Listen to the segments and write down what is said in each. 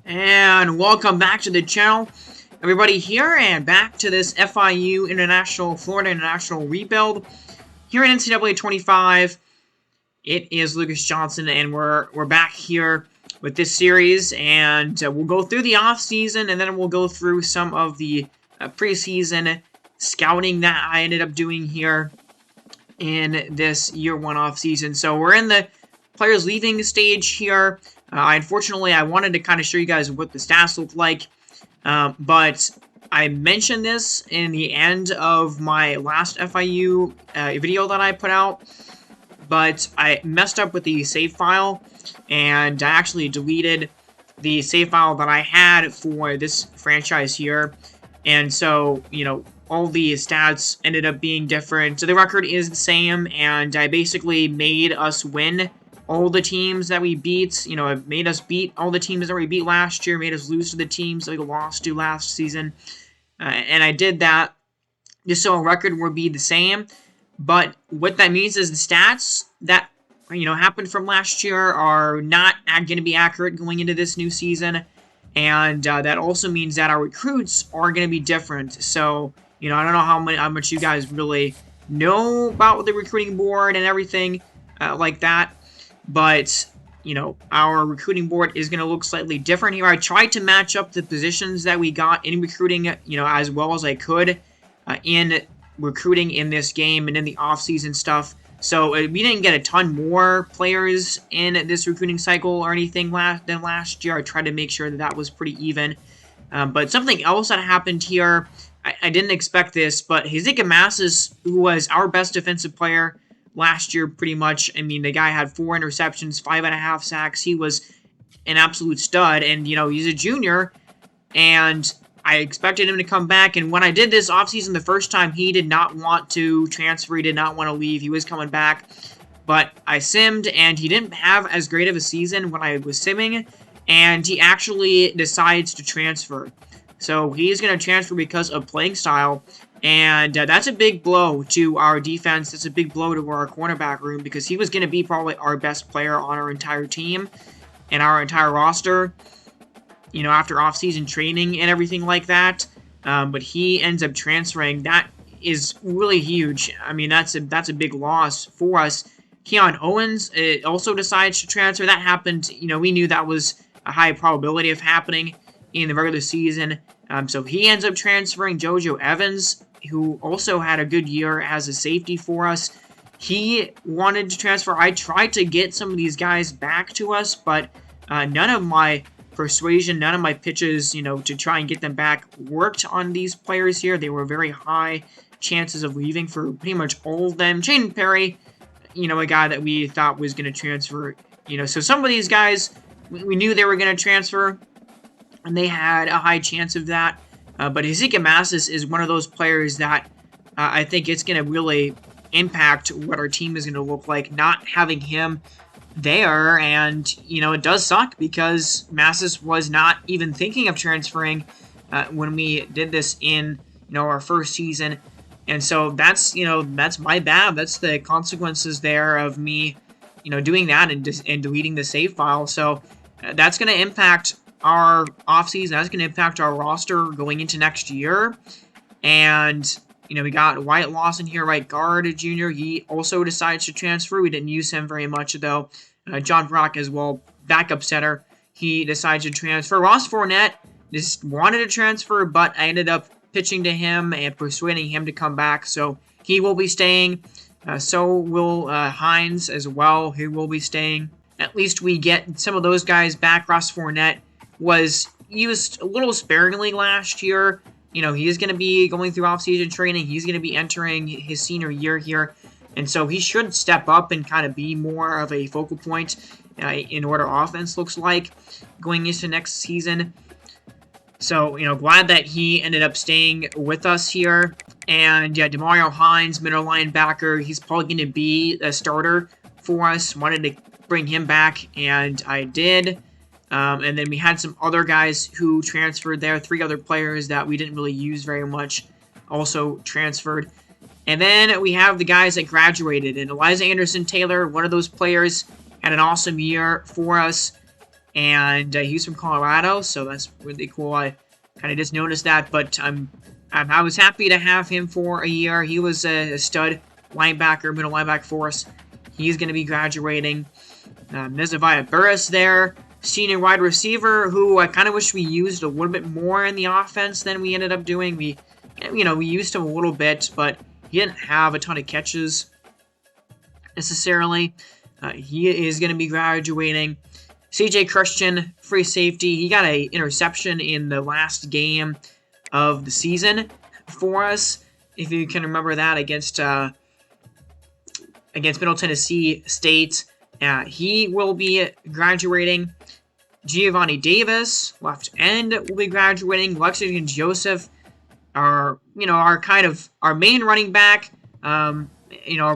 And welcome back to the channel, everybody here, and back to this FIU Florida International rebuild here in NCAA 25. It is Lucas Johnson, and we're back here with this series, and we'll go through the off season, and then we'll go through some of the preseason scouting that I ended up doing here in this year one off season. So we're in the players leaving stage here. Unfortunately, I wanted to kind of show you guys what the stats look like, but I mentioned this in the end of my last FIU video that I put out, but I messed up with the save file, and I actually deleted the save file that I had for this franchise here, and so, you know, all the stats ended up being different. So the record is the same, and I basically made us win all the teams that we beat. You know, it made us beat all the teams that we beat last year, made us lose to the teams that we lost to last season. And I did that just so our record would be the same. But what that means is the stats that, you know, happened from last year are not going to be accurate going into this new season. And that also means that our recruits are going to be different. So, you know, I don't know how much you guys really know about the recruiting board and everything like that. But, you know, our recruiting board is going to look slightly different here. I tried to match up the positions that we got in recruiting, you know, as well as I could in recruiting in this game and in the off-season stuff. So we didn't get a ton more players in this recruiting cycle or anything than last year. I tried to make sure that that was pretty even. But something else that happened here, I didn't expect this, but Hezekiah Massis, who was our best defensive player last year, pretty much. I mean, the guy had 4 interceptions, 5.5 sacks. He was an absolute stud, and, you know, he's a junior, and I expected him to come back. And when I did this offseason the first time, he did not want to transfer. He did not want to leave. He was coming back, but I simmed, and he didn't have as great of a season when I was simming, and he actually decides to transfer. So he's going to transfer because of playing style. And that's a big blow to our defense. That's a big blow to our cornerback room, because he was going to be probably our best player on our entire team and our entire roster, you know, after off-season training and everything like that. But he ends up transferring. That is really huge. I mean, that's a big loss for us. Keon Owens also decides to transfer. That happened. You know, we knew that was a high probability of happening in the regular season. So he ends up transferring. JoJo Evans, who also had a good year as a safety for us, he wanted to transfer. I tried to get some of these guys back to us, but none of my persuasion, none of my pitches, you know, to try and get them back worked on these players here. They were very high chances of leaving for pretty much all of them. Jaden Perry, you know, a guy that we thought was going to transfer, you know, so some of these guys, we knew they were going to transfer, and they had a high chance of that. But Hezekiah Massis is one of those players that I think it's going to really impact what our team is going to look like, not having him there. And, you know, it does suck because Massis was not even thinking of transferring when we did this in, you know, our first season. And so that's, you know, that's my bad. That's the consequences there of me, you know, doing that and deleting the save file. So that's going to impact our offseason. That's going to impact our roster going into next year. And, you know, we got Wyatt Lawson here, right guard, a junior. He also decides to transfer. We didn't use him very much, though. John Brock as well, backup center. He decides to transfer. Ross Fournette just wanted to transfer, but I ended up pitching to him and persuading him to come back. So he will be staying. So will Hines as well, who will be staying. At least we get some of those guys back. Ross Fournette was used a little sparingly last year. You know, he is going to be going through off-season training. He's going to be entering his senior year here. And so he should step up and kind of be more of a focal point in what our offense looks like going into next season. So, you know, glad that he ended up staying with us here. And, yeah, Demario Hines, middle linebacker, he's probably going to be a starter for us. Wanted to bring him back, and I did. And then we had some other guys who transferred there. 3 other players that we didn't really use very much also transferred. And then we have the guys that graduated. And Eliza Anderson Taylor, one of those players, had an awesome year for us. and he's from Colorado, so that's really cool. I kind of just noticed that, but I was happy to have him for a year. He was a stud linebacker, middle linebacker for us. He's going to be graduating. Nezaviah Burris there, senior wide receiver, who I kind of wish we used a little bit more in the offense than we ended up doing. We used him a little bit, but he didn't have a ton of catches necessarily. He is going to be graduating. CJ Christian, free safety. He got an interception in the last game of the season for us, if you can remember that, against Middle Tennessee State. He will be graduating. Giovanni Davis, left end, will be graduating. Lexington Joseph, our main running back. Our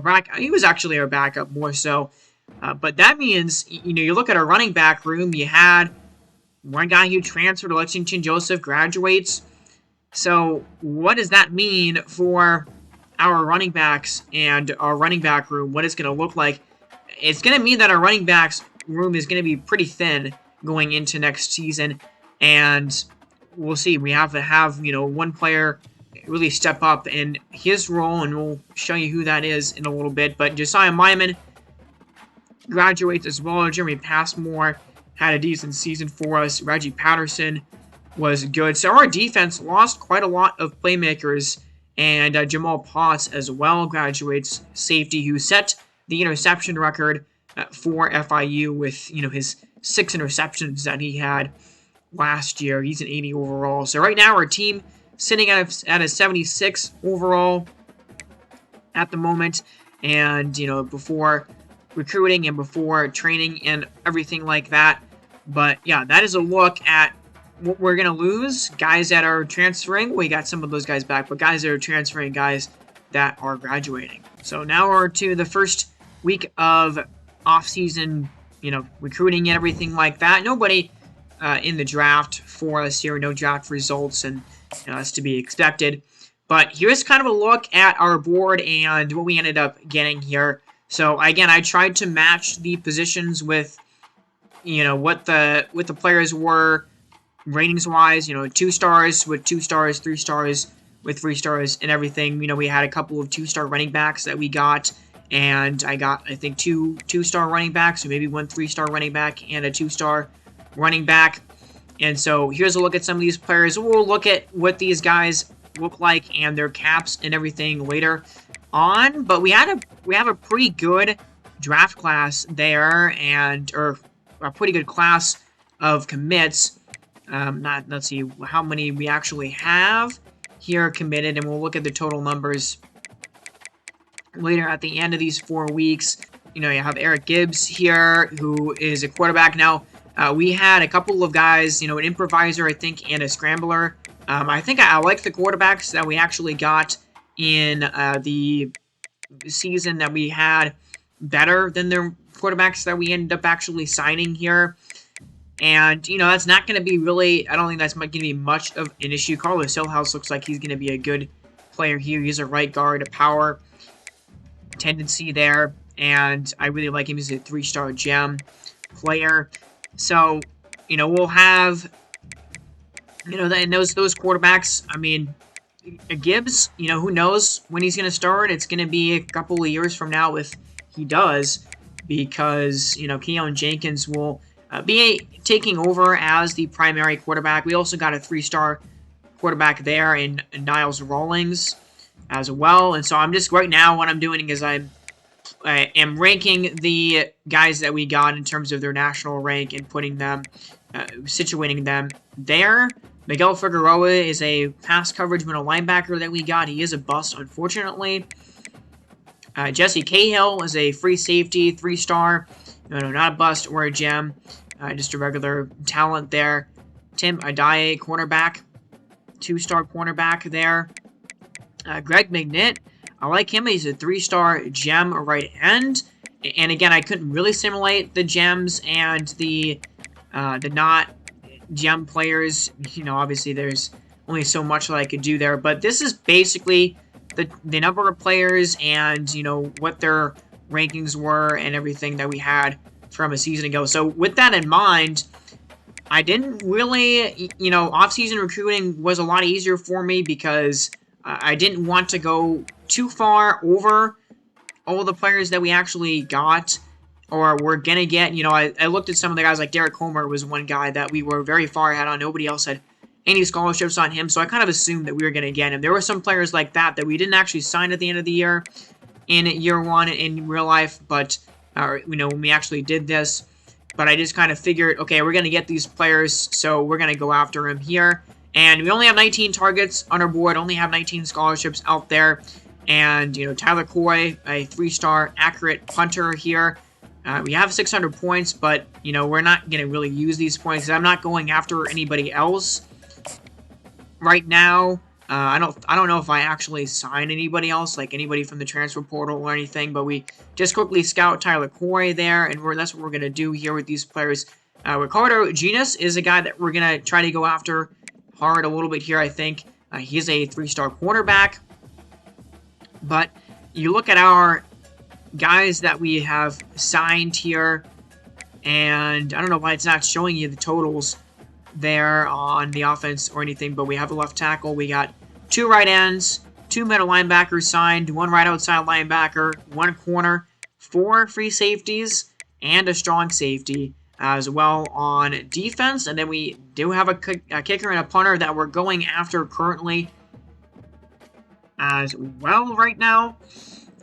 back. He was actually our backup more so. But that means, you look at our running back room, you had one guy who transferred to Lexington Joseph graduates. So what does that mean for our running backs and our running back room? What it's going to look like? It's going to mean that our running backs room is going to be pretty thin going into next season. And we'll see. We have to have, one player really step up in his role, and we'll show you who that is in a little bit. But Josiah Myman graduates as well. Jeremy Passmore had a decent season for us. Reggie Patterson was good. So our defense lost quite a lot of playmakers, and Jamal Potts as well graduates, safety, who set the interception record for FIU with, his 6 interceptions that he had last year. He's an 80 overall. So right now our team sitting at a 76 overall at the moment, and, before recruiting and before training and everything like that. But yeah, that is a look at what we're going to lose. Guys that are transferring, we got some of those guys back, but guys that are transferring, guys that are graduating. So now we're to the first week of off-season, recruiting and everything like that. Nobody in the draft for us here, no draft results, and that's to be expected. But here's kind of a look at our board and what we ended up getting here. So again, I tried to match the positions with, what the players were ratings-wise. 2 stars with 2 stars, 3 stars with 3 stars, and everything. We had a couple of 2-star running backs that we got, and I got, I think, 2 2-star running backs, so maybe 1 3-star running back and a 2-star running back. And so here's a look at some of these players. We'll look at what these guys look like and their caps and everything later on. But we have a pretty good draft class there, or a pretty good class of commits. Let's see how many we actually have here committed, and we'll look at the total numbers later at the end of these 4 weeks. You have Eric Gibbs here, who is a quarterback. Now, we had a couple of guys, an improviser, I think, and a scrambler. I think I like the quarterbacks that we actually got in the season that we had better than the quarterbacks that we ended up actually signing here. And, that's not going to be really, I don't think that's going to be much of an issue. Carlos Hillhouse looks like he's going to be a good player here. He's a right guard, a power tendency there. And I really like him. He's a 3-star gem player. So, we'll have, and those quarterbacks, I mean, Gibbs, who knows when he's going to start. It's going to be a couple of years from now if he does, because, Keon Jenkins will be taking over as the primary quarterback. We also got a 3-star quarterback there in Niles Rawlings as well. And so I'm just, right now, what I'm doing is I am ranking the guys that we got in terms of their national rank and putting them, situating them there. Miguel Figueroa is a pass coverage middle linebacker that we got. He is a bust, unfortunately. Jesse Cahill is a free safety, 3-star. No, not a bust or a gem. Just a regular talent there. Tim Adaye, cornerback. 2-star cornerback there. Greg McNitt, I like him. He's a 3-star gem right end. And again, I couldn't really simulate the gems and the not gem players. Obviously there's only so much that I could do there. But this is basically the number of players and, what their rankings were and everything that we had from a season ago. So with that in mind, I didn't really, you know, off-season recruiting was a lot easier for me because I didn't want to go too far over all the players that we actually got or we're gonna get. You know, I looked at some of the guys like Derek Homer was one guy that we were very far ahead on. Nobody else had any scholarships on him, so I kind of assumed that we were gonna get him. There were some players like that we didn't actually sign at the end of the year in year one in real life, but you know, when we actually did this. But I just kind of figured, okay, we're gonna get these players, so we're gonna go after him here. And we only have 19 targets on our board, only have 19 scholarships out there. And, you know, Tyler Coy, a 3-star accurate punter here. We have 600 points, but, you know, we're not going to really use these points. I'm not going after anybody else right now. I don't know if I actually sign anybody else, like anybody from the transfer portal or anything, but we just quickly scout Tyler Coy there, and that's what we're going to do here with these players. Ricardo Genus is a guy that we're going to try to go after hard a little bit here, I think. He's a 3-star quarterback. But you look at our guys that we have signed here, and I don't know why it's not showing you the totals there on the offense or anything, but we have a left tackle. We got 2 right ends, 2 middle linebackers signed, 1 right outside linebacker, 1 corner, 4 free safeties, and a strong safety as well on defense. And then we do have a kicker and a punter that we're going after currently as well right now.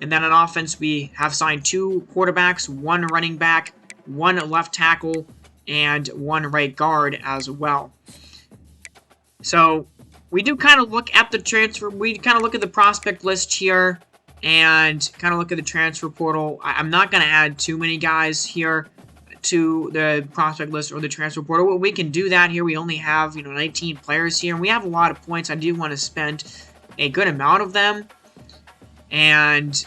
And then on offense, we have signed 2 quarterbacks, 1 running back, 1 left tackle, and 1 right guard as well. So we do kind of look at the transfer. We kind of look at the prospect list here and kind of look at the transfer portal. I'm not going to add too many guys here to the prospect list or the transfer portal. Well, we can do that here. We only have, you know, 19 players here, and we have a lot of points. I do want to spend a good amount of them, and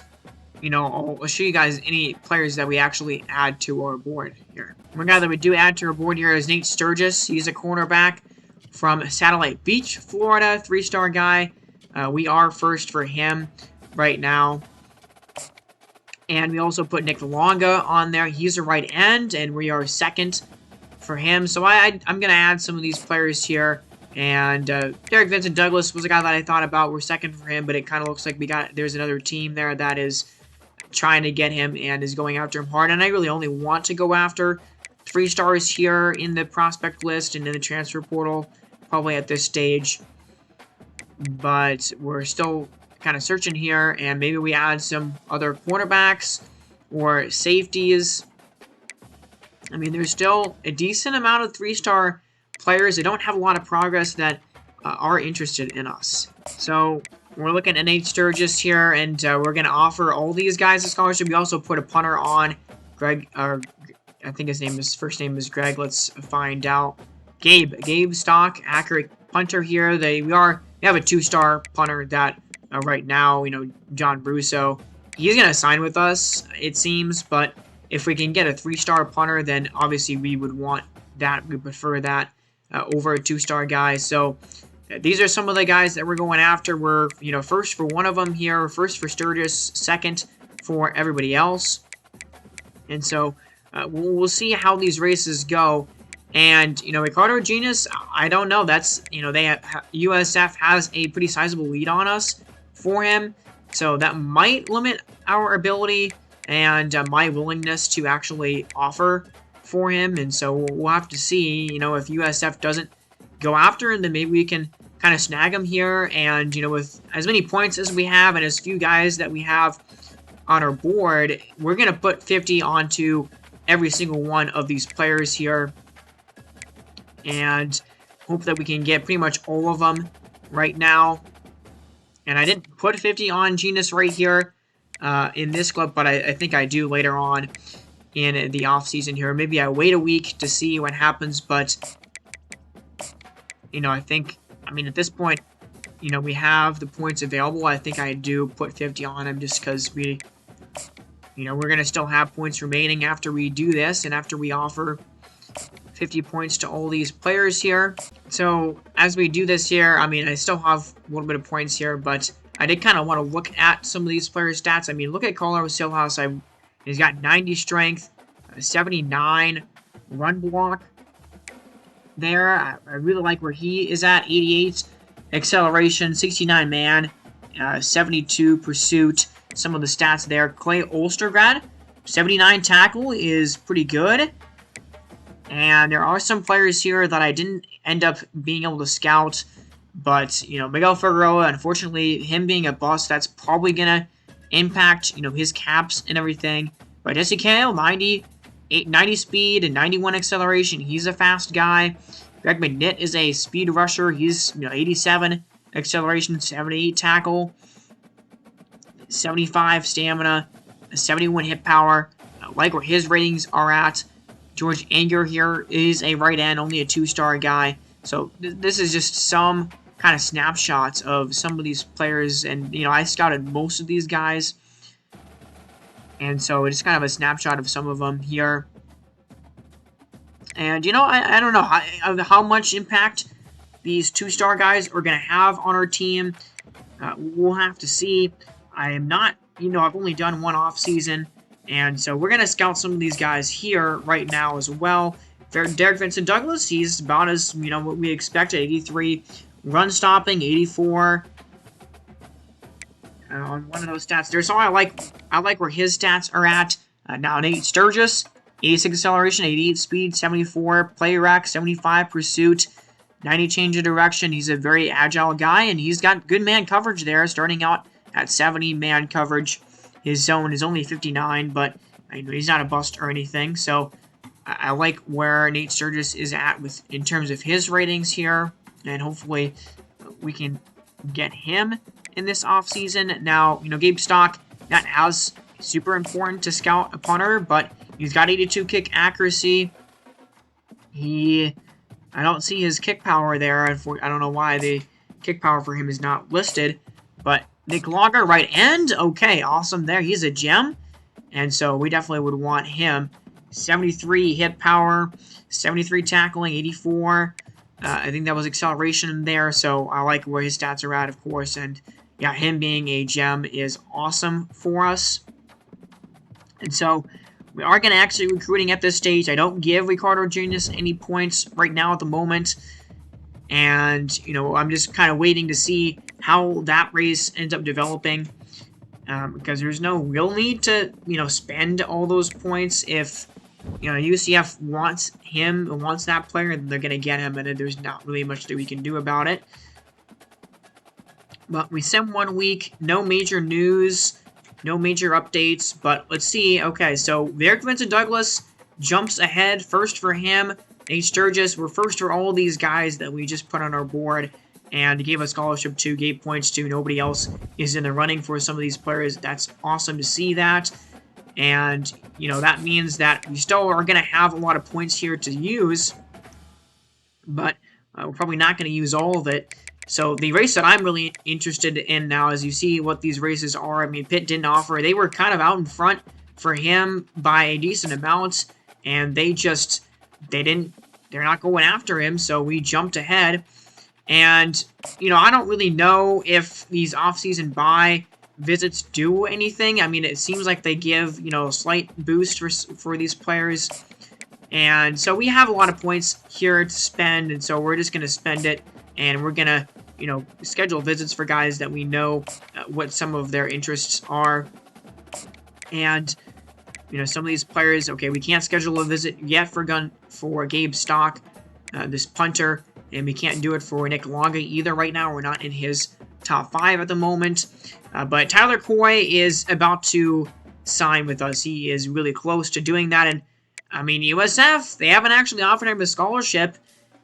you know, I'll show you guys any players that we actually add to our board here. One guy that we do add to our board here is Nate Sturgis. He's a cornerback from Satellite Beach, Florida, 3-star guy. We are first for him right now. And we also put Nick Longa on there. He's a right end, and we are second for him. So I'm going to add some of these players here. And Derek Vincent Douglas was a guy that I thought about. We're second for him, but it kind of looks like there's another team there that is trying to get him and is going after him hard. And I really only want to go after 3 stars here in the prospect list and in the transfer portal, probably at this stage. But we're still kind of searching here, and maybe we add some other cornerbacks or safeties. I mean, there's still a decent amount of 3-star players that don't have a lot of progress that are interested in us. So we're looking at Nate Sturgis here, and we're going to offer all these guys a scholarship. We also put a punter on, Greg, I think his first name is Greg. Let's find out. Gabe Stock, accurate punter here. We have a 2-star punter that right now, you know, John Brusso. He's going to sign with us, it seems, but if we can get a 3-star punter, then obviously we would want that. We prefer that over a 2-star guy. So these are some of the guys that we're going after. We're, you know, first for one of them here, first for Sturgis, second for everybody else. And so we'll see how these races go. And, you know, Ricardo Genus, I don't know. That's, you know, USF has a pretty sizable lead on us for him. So that might limit our ability and my willingness to actually offer for him. And so we'll have to see, you know, if USF doesn't go after him, then maybe we can kind of snag him here. And, you know, with as many points as we have and as few guys that we have on our board, we're going to put 50 onto every single one of these players here. And hope that we can get pretty much all of them right now. And I didn't put 50 on Genus right here in this clip, but I think I do later on in the off-season here. Maybe I wait a week to see what happens, but, you know, I mean, at this point, you know, we have the points available. I think I do put 50 on him just because we, you know, we're going to still have points remaining after we do this and after we offer 50 points to all these players here. So as we do this here, I mean, I still have a little bit of points here, but I did kind of want to look at some of these players' stats. I mean, look at Colorado Silhouse. He's got 90 strength, 79 run block, there. I really like where he is at. 88 acceleration, 69 man, 72 pursuit. Some of the stats there. Clay Olstergrad, 79 tackle is pretty good. And there are some players here that I didn't end up being able to scout. But, you know, Miguel Figueroa, unfortunately, him being a bust, that's probably going to impact, you know, his caps and everything. But Jesse Kale, 90 speed and 91 acceleration. He's a fast guy. Greg McNitt is a speed rusher. He's, you know, 87 acceleration, 78 tackle, 75 stamina, 71 hit power. I like where his ratings are at. George Anger here is a right end, only a 2-star guy. So this is just some kind of snapshots of some of these players. And, you know, I scouted most of these guys. And so it's kind of a snapshot of some of them here. And, you know, I don't know how much impact these 2-star guys are going to have on our team. We'll have to see. I am not, you know, I've only done one off-season. And so we're going to scout some of these guys here right now as well. Derek Vincent Douglas, he's about as, you know, what we expected. 83 run stopping, 84 on one of those stats there. So I like where his stats are at. Now Nate Sturgis, 86 acceleration, 88 speed, 74 play rack, 75 pursuit, 90 change of direction. He's a very agile guy, and he's got good man coverage there, starting out at 70 man coverage. His zone is only 59, but you know, he's not a bust or anything. So I like where Nate Sturgis is at in terms of his ratings here, and hopefully we can get him in this offseason. Now, you know, Gabe Stock, not as super important to scout a punter, but he's got 82 kick accuracy. I don't see his kick power there. I don't know why the kick power for him is not listed, but Nick Logger, right end. Okay, awesome there. He's a gem, and so we definitely would want him. 73 hit power, 73 tackling, 84. I think that was acceleration there, so I like where his stats are at, of course. And yeah, him being a gem is awesome for us. And so we are going to actually recruiting at this stage. I don't give Ricardo Genius any points right now at the moment. And, you know, I'm just kind of waiting to see how that race ends up developing. Because there's no real need to, you know, spend all those points. If, you know, UCF wants him and wants that player, then they're going to get him. And there's not really much that we can do about it. But we sim 1 week. No major news. No major updates. But let's see. Okay, so Derek Vincent Douglas jumps ahead. First for him. Nate Sturgis. We're first for all these guys that we just put on our board and gave a scholarship to, gave points to. Nobody else is in the running for some of these players. That's awesome to see that. And, you know, that means that we still are going to have a lot of points here to use. But we're probably not going to use all of it. So the race that I'm really interested in now, as you see what these races are, I mean, Pitt didn't offer. They were kind of out in front for him by a decent amount. And they're not going after him. So we jumped ahead. And, you know, I don't really know if these off-season buy visits do anything. I mean, it seems like they give, you know, a slight boost for these players. And so we have a lot of points here to spend, and so we're just going to spend it. And we're going to, you know, schedule visits for guys that we know what some of their interests are. And, you know, some of these players, okay, we can't schedule a visit yet for Gabe Stock, this punter. And we can't do it for Nick Longa either right now. We're not in his top 5 at the moment. But Tyler Coy is about to sign with us. He is really close to doing that. And, I mean, USF, they haven't actually offered him a scholarship.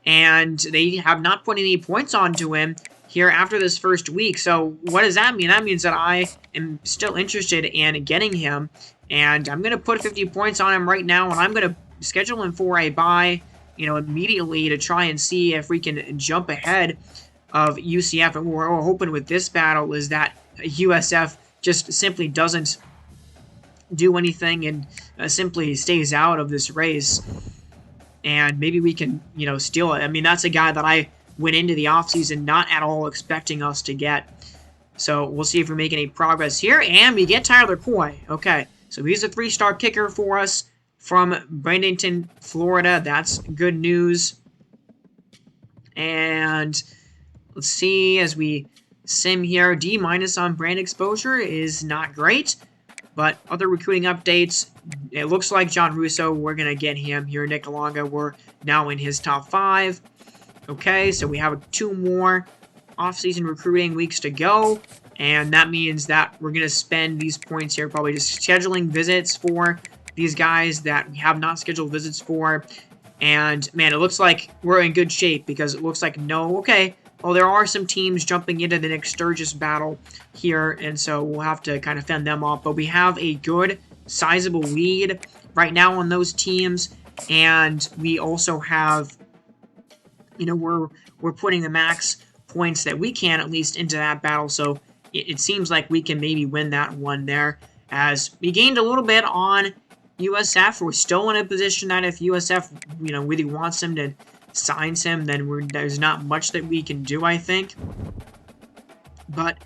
And they have not put any points onto him here after this first week. So what does that mean? That means that I am still interested in getting him. And I'm going to put 50 points on him right now. And I'm going to schedule him for a bye, you know, immediately to try and see if we can jump ahead of UCF. And what we're hoping with this battle is that USF just simply doesn't do anything and simply stays out of this race. And maybe we can, you know, steal it. I mean, that's a guy that I went into the offseason not at all expecting us to get. So we'll see if we make any progress here. And we get Tyler Coy. Okay, so he's a 3-star kicker for us from Bradenton, Florida. That's good news. And let's see, as we sim here, D- on brand exposure is not great. But other recruiting updates, it looks like John Russo, we're going to get him here. Nick Alonga, we're now in his top 5. Okay, so we have 2 more off-season recruiting weeks to go. And that means that we're going to spend these points here probably just scheduling visits for these guys that we have not scheduled visits for. And, man, it looks like we're in good shape because it looks like well, there are some teams jumping into the Nick Sturgis battle here, and so we'll have to kind of fend them off. But we have a good, sizable lead right now on those teams, and we also have, we're putting the max points that we can at least into that battle, so it seems like we can maybe win that one there. As we gained a little bit on USF, we're still in a position that if USF, really wants him to signs him, then there's not much that we can do, I think. But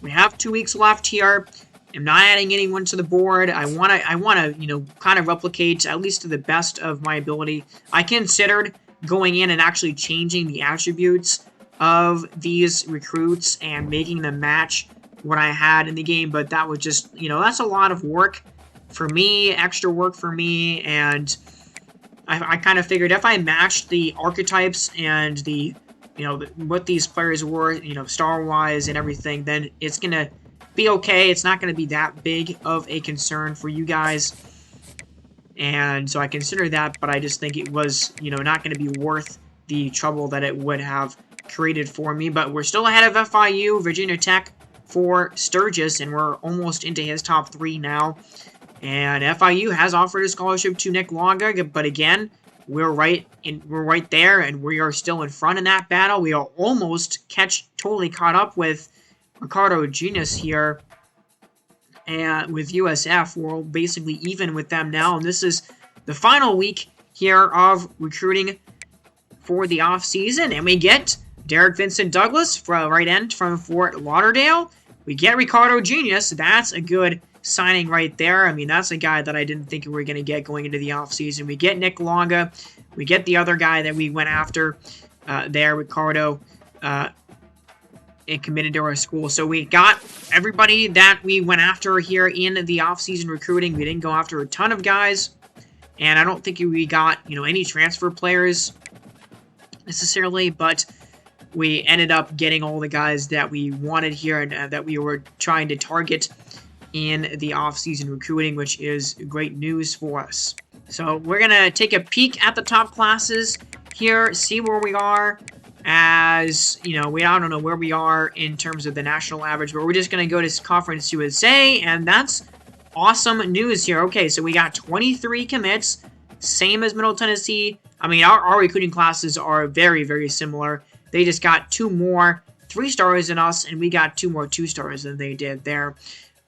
we have 2 weeks left here. I'm not adding anyone to the board. I want to, kind of replicate, at least to the best of my ability. I considered going in and actually changing the attributes of these recruits and making them match what I had in the game, but that was just, that's a lot of work for me, extra work for me, and I kind of figured if I matched the archetypes and the, what these players were, star-wise and everything, then it's going to be okay. It's not going to be that big of a concern for you guys. And so I considered that, but I just think it was, not going to be worth the trouble that it would have created for me. But we're still ahead of FIU, Virginia Tech for Sturgis, and we're almost into his top 3 now. And FIU has offered a scholarship to Nick Longa, but again, we're right there, and we are still in front in that battle. We are almost totally caught up with Ricardo Genius here, and with USF, we're basically even with them now. And this is the final week here of recruiting for the off season, and we get Derek Vincent Douglas from right end from Fort Lauderdale. We get Ricardo Genius. That's a good signing right there. I mean, that's a guy that I didn't think we were going to get going into the offseason. We get Nick Longa. We get the other guy that we went after there, Ricardo, and committed to our school. So we got everybody that we went after here in the offseason recruiting. We didn't go after a ton of guys, and I don't think we got, any transfer players necessarily, but we ended up getting all the guys that we wanted here and that we were trying to target in the off-season recruiting, which is great news for us. So we're going to take a peek at the top classes here, see where we are as, I don't know where we are in terms of the national average, but we're just going to go to Conference USA, and that's awesome news here. Okay, so we got 23 commits, same as Middle Tennessee. I mean, our recruiting classes are very, very similar. They just got 2 more 3-stars than us, and we got 2 more 2-stars than they did there.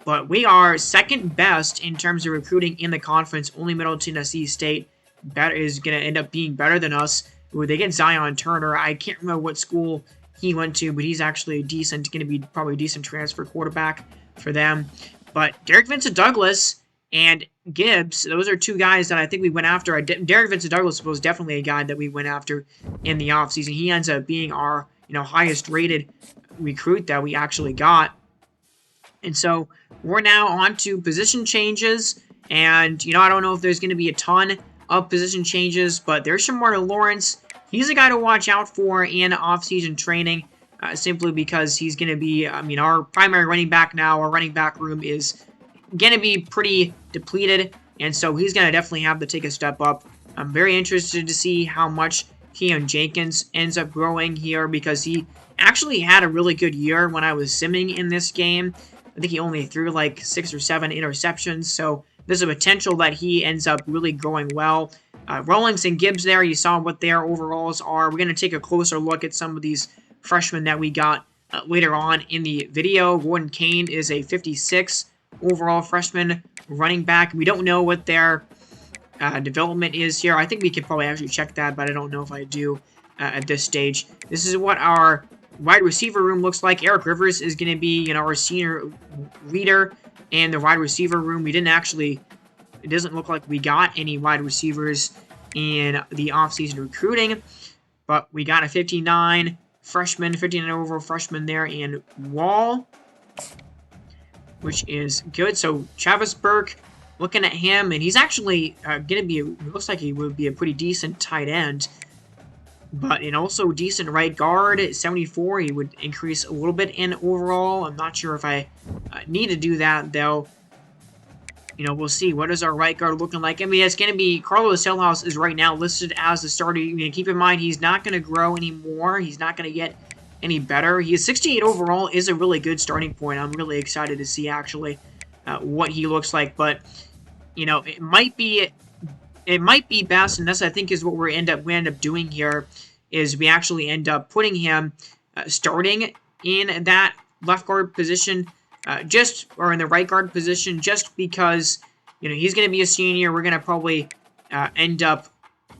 But we are second best in terms of recruiting in the conference. Only Middle Tennessee State is going to end up being better than us. They get Zion Turner. I can't remember what school he went to, but he's actually going to be probably a decent transfer quarterback for them. But Derek Vincent Douglas and Gibbs, those are 2 guys that I think we went after. Derek Vincent Douglas was definitely a guy that we went after in the offseason. He ends up being our, highest rated recruit that we actually got. And so we're now on to position changes, and, I don't know if there's going to be a ton of position changes, but there's Shamar Lawrence. He's a guy to watch out for in off-season training, simply because he's going to be, our primary running back now. Our running back room is going to be pretty depleted, and so he's going to definitely have to take a step up. I'm very interested to see how much Keon Jenkins ends up growing here, because he actually had a really good year when I was simming in this game. I think he only threw like 6 or 7 interceptions, so there's a potential that he ends up really growing well. Rawlings and Gibbs there, you saw what their overalls are. We're going to take a closer look at some of these freshmen that we got later on in the video. Gordon Kane is a 56 overall freshman running back. We don't know what their development is here. I think we could probably actually check that, but I don't know if I do at this stage. This is what our wide receiver room looks like. Eric Rivers is going to be, our senior leader in the wide receiver room. We didn't actually, it doesn't look like we got any wide receivers in the offseason recruiting. But we got a 59 freshman, 59 overall freshman there in Wall, which is good. So Travis Burke, looking at him, and he's actually going to be, looks like he would be a pretty decent tight end. But, and also decent right guard at 74. He would increase a little bit in overall. I'm not sure if I need to do that, though. You know, we'll see. What is our right guard looking like? I mean, it's going to be, Carlos Hillhouse is right now listed as the starter. You know, keep in mind, he's not going to grow anymore. He's not going to get any better. He is 68 overall, is a really good starting point. I'm really excited to see, actually, what he looks like. But, you know, it might be best, and this, I think, is what we end up doing here, is we actually end up putting him starting in that left guard position, or in the right guard position, just because, you know, he's going to be a senior. We're going to probably end up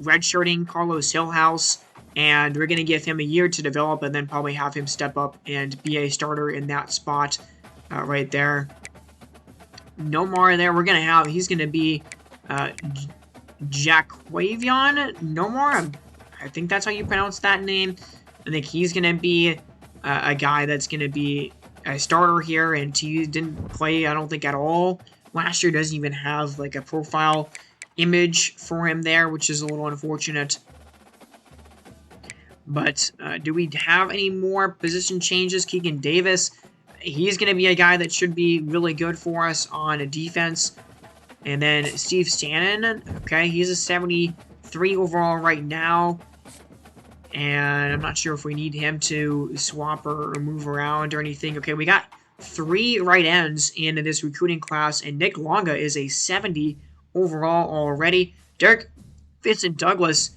redshirting Carlos Hillhouse, and we're going to give him a year to develop, and then probably have him step up and be a starter in that spot right there. No more there. We're going to have, he's going to be Jaquavion Nomar. I think that's how you pronounce that name. I think he's going to be a guy that's going to be a starter here, and he didn't play, I don't think, at all last year. Doesn't even have like a profile image for him there, which is a little unfortunate. But do we have any more position changes? Keegan Davis, he's going to be a guy that should be really good for us on a defense. And then Steve Stannon, okay, he's a 73 overall right now. And I'm not sure if we need him to swap or move around or anything. Okay, we got 3 right ends in this recruiting class, and Nick Longa is a 70 overall already. Derek Vincent Douglas,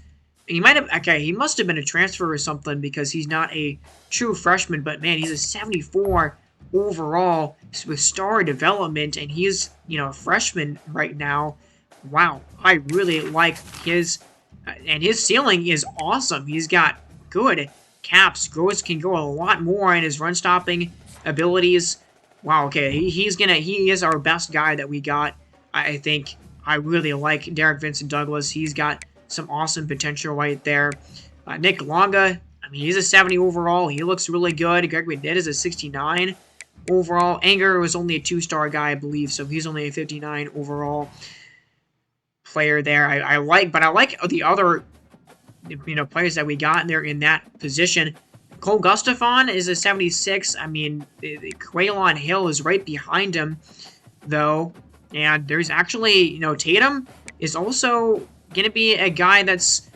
he must have been a transfer or something, because he's not a true freshman, but man, he's a 74 overall with star development, and he's, you know, a freshman right now. Wow, I really like his, and his ceiling is awesome. He's got good caps, can go a lot more in his run stopping abilities. Wow, okay, he is our best guy that we got. I think I really like Derek Vincent Douglas. He's got some awesome potential right there. Nick Longa, I mean, he's a 70 overall. He looks really good. Gregory Ned is a 69 overall. Anger was only a 2-star guy, I believe, so he's only a 59 overall player there. I like the other, you know, players that we got there in that position. Cole Gustafson is a 76. I mean, Quaylon Hill is right behind him, though. And there's actually, you know, Tatum is also going to be a guy that's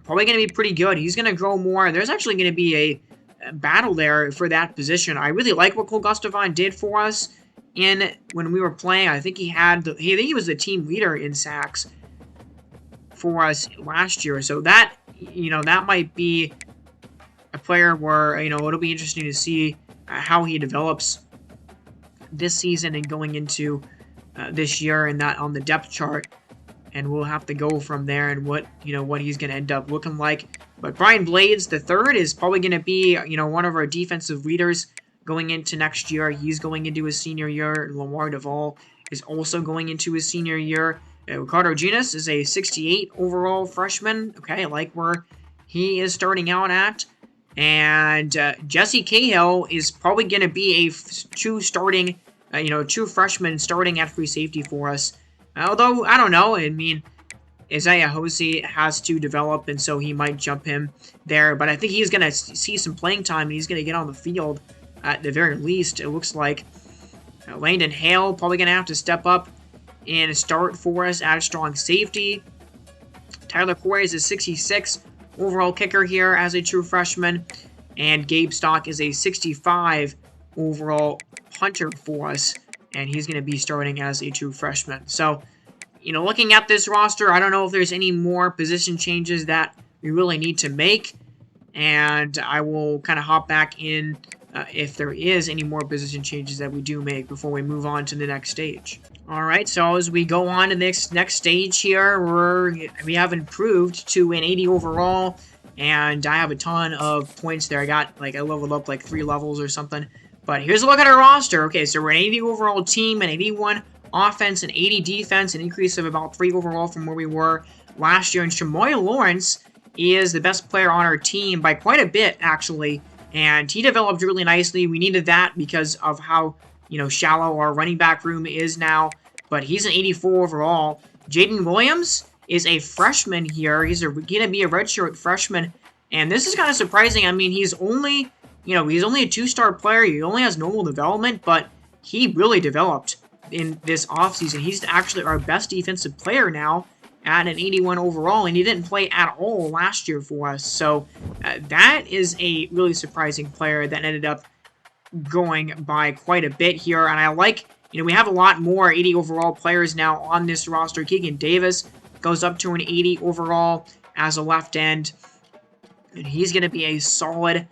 probably going to be pretty good. He's going to grow more. There's actually going to be a battle there for that position. I really like what Cole Gustafson did for us when we were playing. I think he was the team leader in sacks for us last year. So that, you know, that might be a player where, you know, it'll be interesting to see how he develops this season and going into this year, and that on the depth chart. And we'll have to go from there, and what he's going to end up looking like. But Brian Blades the third is probably going to be, you know, one of our defensive leaders going into next year. He's going into his senior year. Lamar Duvall is also going into his senior year. Ricardo Ginas is a 68 overall freshman. Okay, I like where he is starting out at. And Jesse Cahill is probably going to be a true freshman starting at free safety for us. Although, I don't know, I mean, Isaiah Hosey has to develop, and so he might jump him there. But I think he's going to see some playing time, and he's going to get on the field at the very least, it looks like. Landon Hale probably going to have to step up and start for us at strong safety. Tyler Corey is a 66 overall kicker here as a true freshman. And Gabe Stock is a 65 overall punter for us, and he's going to be starting as a true freshman. So, you know, looking at this roster, I don't know if there's any more position changes that we really need to make, and I will kind of hop back in if there is any more position changes that we do make before we move on to the next stage. Alright, so as we go on to the next stage here, we have improved to an 80 overall, and I have a ton of points there. I leveled up like 3 levels or something. But here's a look at our roster. Okay, so we're an 80 overall team, an 81 offense, an 80 defense, an increase of about 3 overall from where we were last year. And Shamoy Lawrence is the best player on our team by quite a bit, actually. And he developed really nicely. We needed that because of how, shallow our running back room is now. But he's an 84 overall. Jaden Williams is a freshman here. He's going to be a redshirt freshman. And this is kind of surprising. I mean, he's only a 2-star player. He only has normal development, but he really developed in this offseason. He's actually our best defensive player now at an 81 overall, and he didn't play at all last year for us. So that is a really surprising player that ended up going by quite a bit here. And I like, we have a lot more 80 overall players now on this roster. Keegan Davis goes up to an 80 overall as a left end. And he's going to be a solid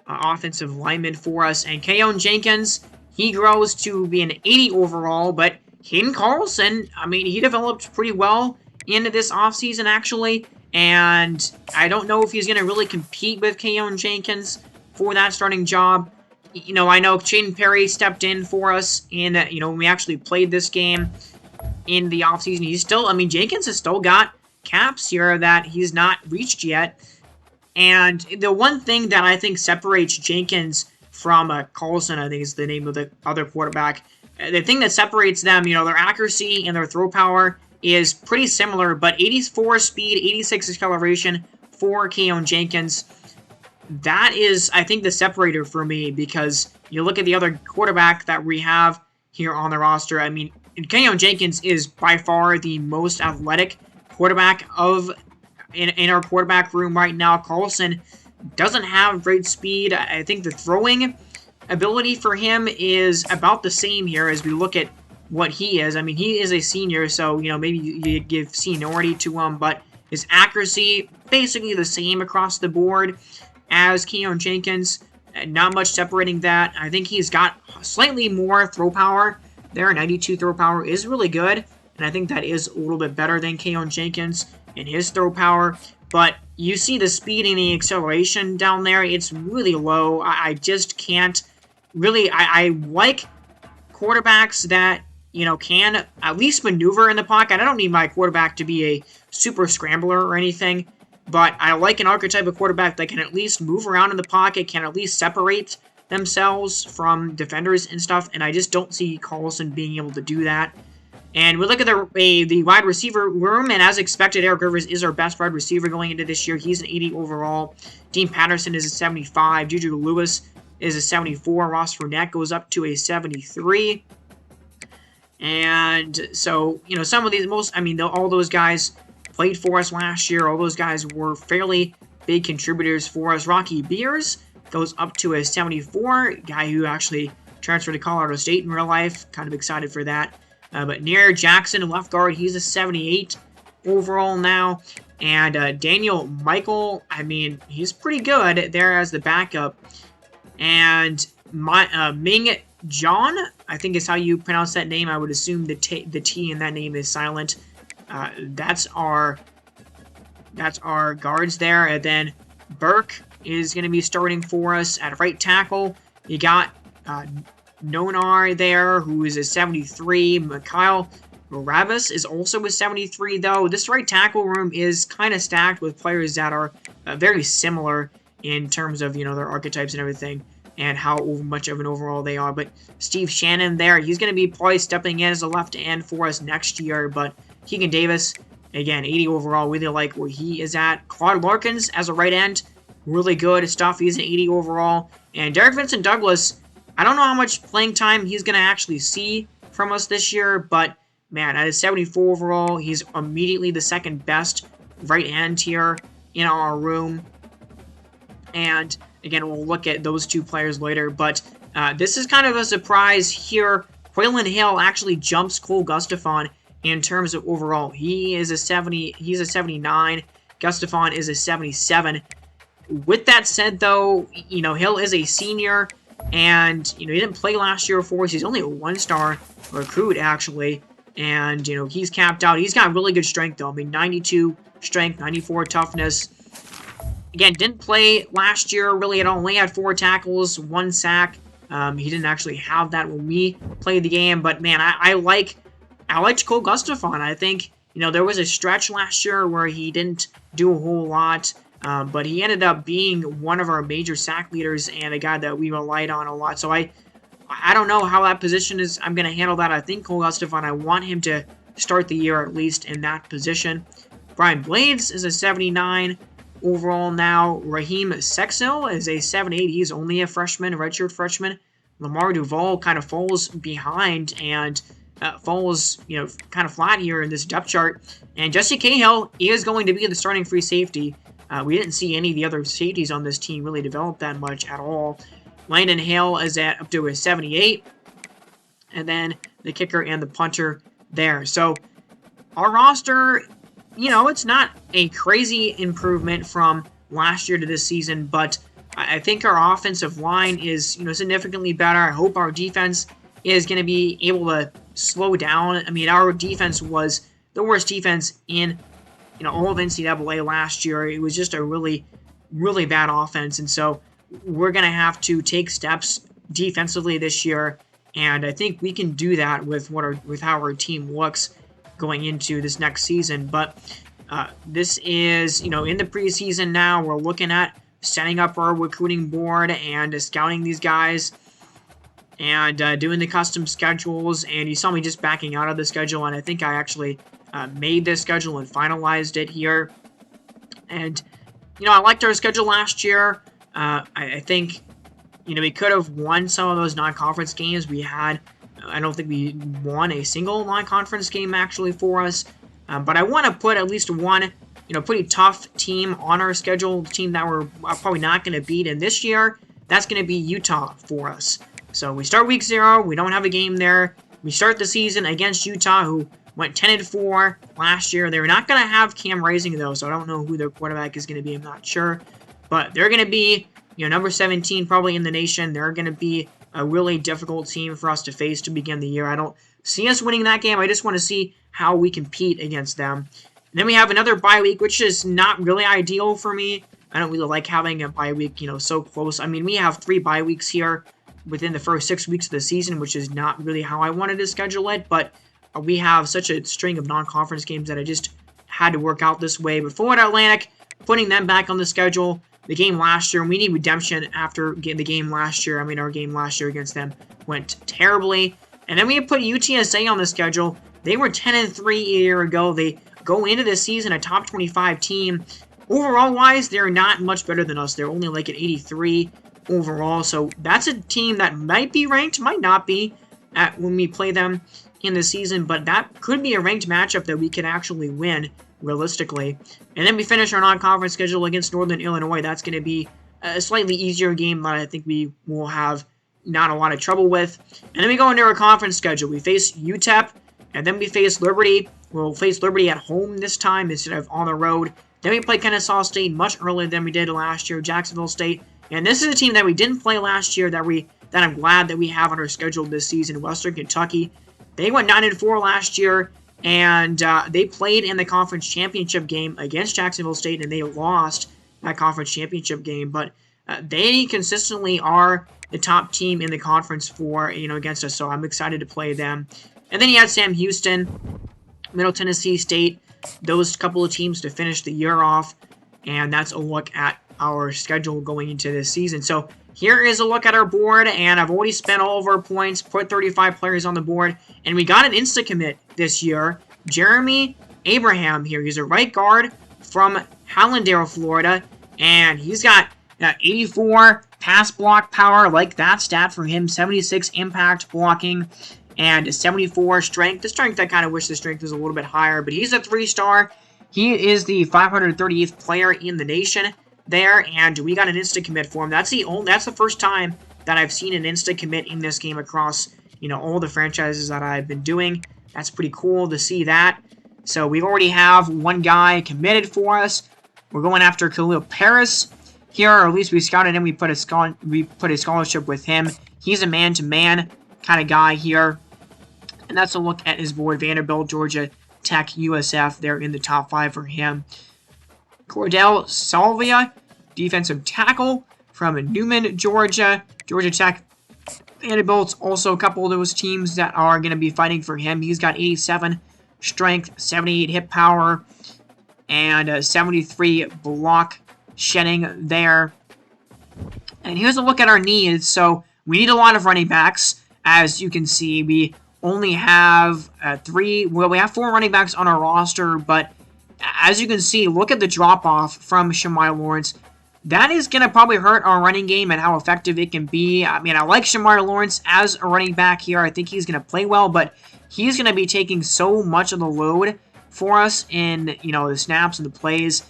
offensive lineman for us. And Keon Jenkins, he grows to be an 80 overall. But Hayden Carlson, I mean, he developed pretty well into this offseason, actually. And I don't know if he's going to really compete with Keon Jenkins for that starting job. I know Shaden Perry stepped in for us in, when we actually played this game in the offseason. Jenkins has still got caps here that he's not reached yet. And the one thing that I think separates Jenkins from Carlson, I think is the name of the other quarterback. The thing that separates them, their accuracy and their throw power is pretty similar, but 84 speed, 86 acceleration for Keon Jenkins. That is, I think, the separator for me, because you look at the other quarterback that we have here on the roster. I mean, Keon Jenkins is by far the most athletic quarterback in our quarterback room right now. Carlson doesn't have great speed. I think the throwing ability for him is about the same here as we look at what he is. I mean, he is a senior, so, maybe you give seniority to him, but his accuracy, basically the same across the board as Keon Jenkins. Not much separating that. I think he's got slightly more throw power there. 92 throw power is really good, and I think that is a little bit better than Keon Jenkins in his throw power. But you see the speed and the acceleration down there. It's really low. I just can't really... I like quarterbacks that, can at least maneuver in the pocket. I don't need my quarterback to be a super scrambler or anything, but I like an archetype of quarterback that can at least move around in the pocket, can at least separate themselves from defenders and stuff, and I just don't see Carlson being able to do that. And we look at the wide receiver room, and as expected, Eric Rivers is our best wide receiver going into this year. He's an 80 overall. Dean Patterson is a 75. Juju Lewis is a 74. Ross Fournette goes up to a 73. And so, some of these all those guys played for us last year. All those guys were fairly big contributors for us. Rocky Beers goes up to a 74. Guy who actually transferred to Colorado State in real life. Kind of excited for that. But Near Jackson, left guard, he's a 78 overall now. And Daniel Michael, he's pretty good there as the backup. And Ming John, I think is how you pronounce that name. I would assume the T in that name is silent. That's our guards there. And then Burke is going to be starting for us at right tackle. You got Nonar there, who is a 73. Mikhail Barabbas is also a 73, though. This right tackle room is kind of stacked with players that are very similar in terms of, their archetypes and everything, and how much of an overall they are. But Steve Shannon there, he's going to be probably stepping in as a left end for us next year. But Keegan Davis, again, 80 overall, really like where he is at. Claude Larkins as a right end, really good stuff. He's an 80 overall. And Derek Vincent Douglas, I don't know how much playing time he's going to actually see from us this year, but, man, at a 74 overall, he's immediately the second best right end here in our room. And, again, we'll look at those two players later, but this is kind of a surprise here. Quaylen Hill actually jumps Cole Gustafson in terms of overall. He's a 79. Gustafson is a 77. With that said, though, Hill is a senior, and, he didn't play last year for us. He's only a 1-star recruit, actually. And, he's capped out. He's got really good strength, though. 92 strength, 94 toughness. Again, didn't play last year really at all. Only had 4 tackles, 1 sack. He didn't actually have that when we played the game. But, man, I liked Cole Gustafson. I think, there was a stretch last year where he didn't do a whole lot. but he ended up being one of our major sack leaders and a guy that we relied on a lot. So I don't know how that position is. I'm going to handle that. I think Cole Estefan, I want him to start the year at least in that position. Brian Blades is a 79 overall now. Raheem Sexil is a 78. He's only a freshman, a redshirt freshman. Lamar Duval kind of falls behind and falls, kind of flat here in this depth chart. And Jesse Cahill is going to be the starting free safety. We didn't see any of the other safeties on this team really develop that much at all. Landon Hale is at up to a 78. And then the kicker and the punter there. So our roster, it's not a crazy improvement from last year to this season, but I think our offensive line is, significantly better. I hope our defense is going to be able to slow down. I mean, our defense was the worst defense in, all of NCAA last year. It was just a really, really bad offense, and so we're going to have to take steps defensively this year, and I think we can do that with how our team looks going into this next season. But this is, in the preseason now, we're looking at setting up our recruiting board and scouting these guys and doing the custom schedules. And you saw me just backing out of the schedule, and I think I actually made this schedule and finalized it here. And, I liked our schedule last year. I think, we could have won some of those non-conference games we had. I don't think we won a single non-conference game actually for us. But I want to put at least one, pretty tough team on our schedule, a team that we're probably not going to beat. And this year, that's going to be Utah for us. So we start week 0. We don't have a game there. We start the season against Utah, who went 10-4 last year. They're not going to have Cam Rising, though, so I don't know who their quarterback is going to be. I'm not sure. But they're going to be, number 17 probably in the nation. They're going to be a really difficult team for us to face to begin the year. I don't see us winning that game. I just want to see how we compete against them. And then we have another bye week, which is not really ideal for me. I don't really like having a bye week, so close. I mean, we have 3 bye weeks here within the first 6 weeks of the season, which is not really how I wanted to schedule it. But we have such a string of non-conference games that I just had to work out this way. But Florida Atlantic, putting them back on the schedule. The game last year, we need redemption after getting the game last year. I mean, our game last year against them went terribly. And then we put UTSA on the schedule. They were 10-3 a year ago. They go into this season a top 25 team. Overall-wise, they're not much better than us. They're only like an 83 overall. So that's a team that might be ranked, might not be when we play them in the season. But that could be a ranked matchup that we could actually win realistically. And then we finish our non-conference schedule against Northern Illinois. That's going to be a slightly easier game that I think we will have not a lot of trouble with. And then we go into our conference schedule. We face UTEP, and then we face Liberty. We'll face Liberty at home this time instead of on the road. Then we play Kennesaw State much earlier than we did last year, Jacksonville State. And this is a team that we didn't play last year that I'm glad that we have on our schedule this season, Western Kentucky. They went 9-4 last year, and they played in the conference championship game against Jacksonville State, and they lost that conference championship game. But they consistently are the top team in the conference for, against us, so I'm excited to play them. And then you had Sam Houston, Middle Tennessee State, those couple of teams to finish the year off, and that's a look at our schedule going into this season. So here is a look at our board, and I've already spent all of our points, put 35 players on the board, and we got an insta-commit this year. Jeremy Abraham here. He's a right guard from Hallandale, Florida, and he's got 84 pass block power. Like that stat for him, 76 impact blocking, and 74 strength. The strength, I kind of wish the strength was a little bit higher, but he's a 3-star. He is the 538th player in the nation there, and we got an insta-commit for him. That's the first time that I've seen an insta-commit in this game across, all the franchises that I've been doing. That's pretty cool to see that. So we already have one guy committed for us. We're going after Khalil Paris here, or at least we scouted him. We put a scholarship with him. He's a man-to-man kind of guy here. And that's a look at his board. Vanderbilt, Georgia Tech, USF. They're in the top 5 for him. Cordell Salvia, defensive tackle from Newman, Georgia. Georgia Tech, Vanderbilt's also a couple of those teams that are going to be fighting for him. He's got 87 strength, 78 hit power, and 73 block shedding there. And here's a look at our needs. So we need a lot of running backs. As you can see, we only have we have 4 running backs on our roster, but as you can see, look at the drop-off from Shamar Lawrence. That is going to probably hurt our running game and how effective it can be. I mean, I like Shamar Lawrence as a running back here. I think he's going to play well, but he's going to be taking so much of the load for us in, the snaps and the plays.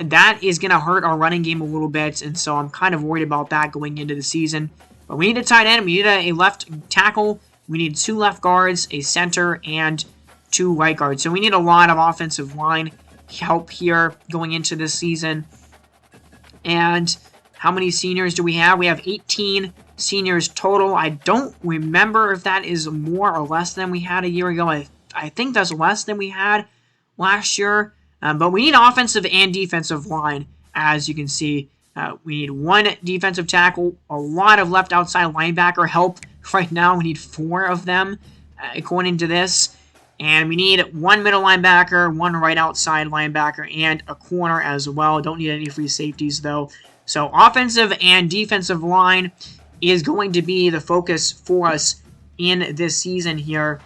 That is going to hurt our running game a little bit, and so I'm kind of worried about that going into the season. But we need a tight end. We need a left tackle. We need 2 left guards, a center, and 2 right guards. So we need a lot of offensive line help here going into this season. And how many seniors do we have? We have 18 seniors total. I don't remember if that is more or less than we had a year ago. I think that's less than we had last year. But we need offensive and defensive line, as you can see. We need 1 defensive tackle, a lot of left outside linebacker help. Right now, we need 4 of them, according to this. And we need 1 middle linebacker, 1 right outside linebacker, and a corner as well. Don't need any free safeties, though. So offensive and defensive line is going to be the focus for us in this season here.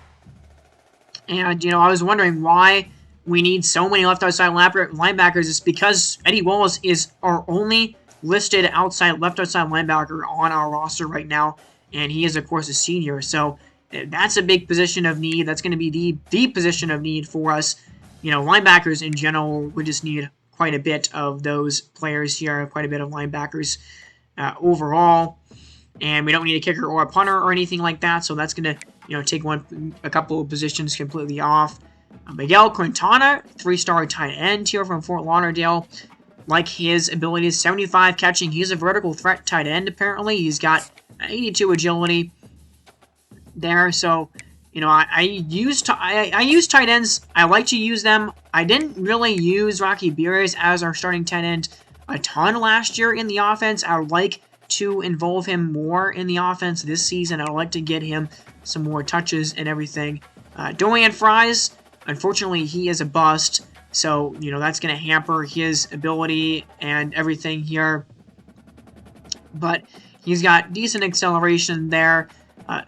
And, I was wondering why we need so many left outside linebackers. It's because Eddie Wallace is our only listed left outside linebacker on our roster right now. And he is, of course, a senior. So that's a big position of need. That's going to be the position of need for us. Linebackers in general, we just need quite a bit of those players here, quite a bit of linebackers overall. And we don't need a kicker or a punter or anything like that. So that's going to, take a couple of positions completely off. Miguel Quintana, 3-star tight end here from Fort Lauderdale. Like his abilities, 75 catching. He's a vertical threat tight end, apparently. He's got 82 agility there. So, I use tight ends. I like to use them. I didn't really use Rocky Beers as our starting tight end a ton last year in the offense. I would like to involve him more in the offense this season. I'd like to get him some more touches and everything. Dorian Fries, unfortunately, he is a bust. So, that's going to hamper his ability and everything here. But he's got decent acceleration there.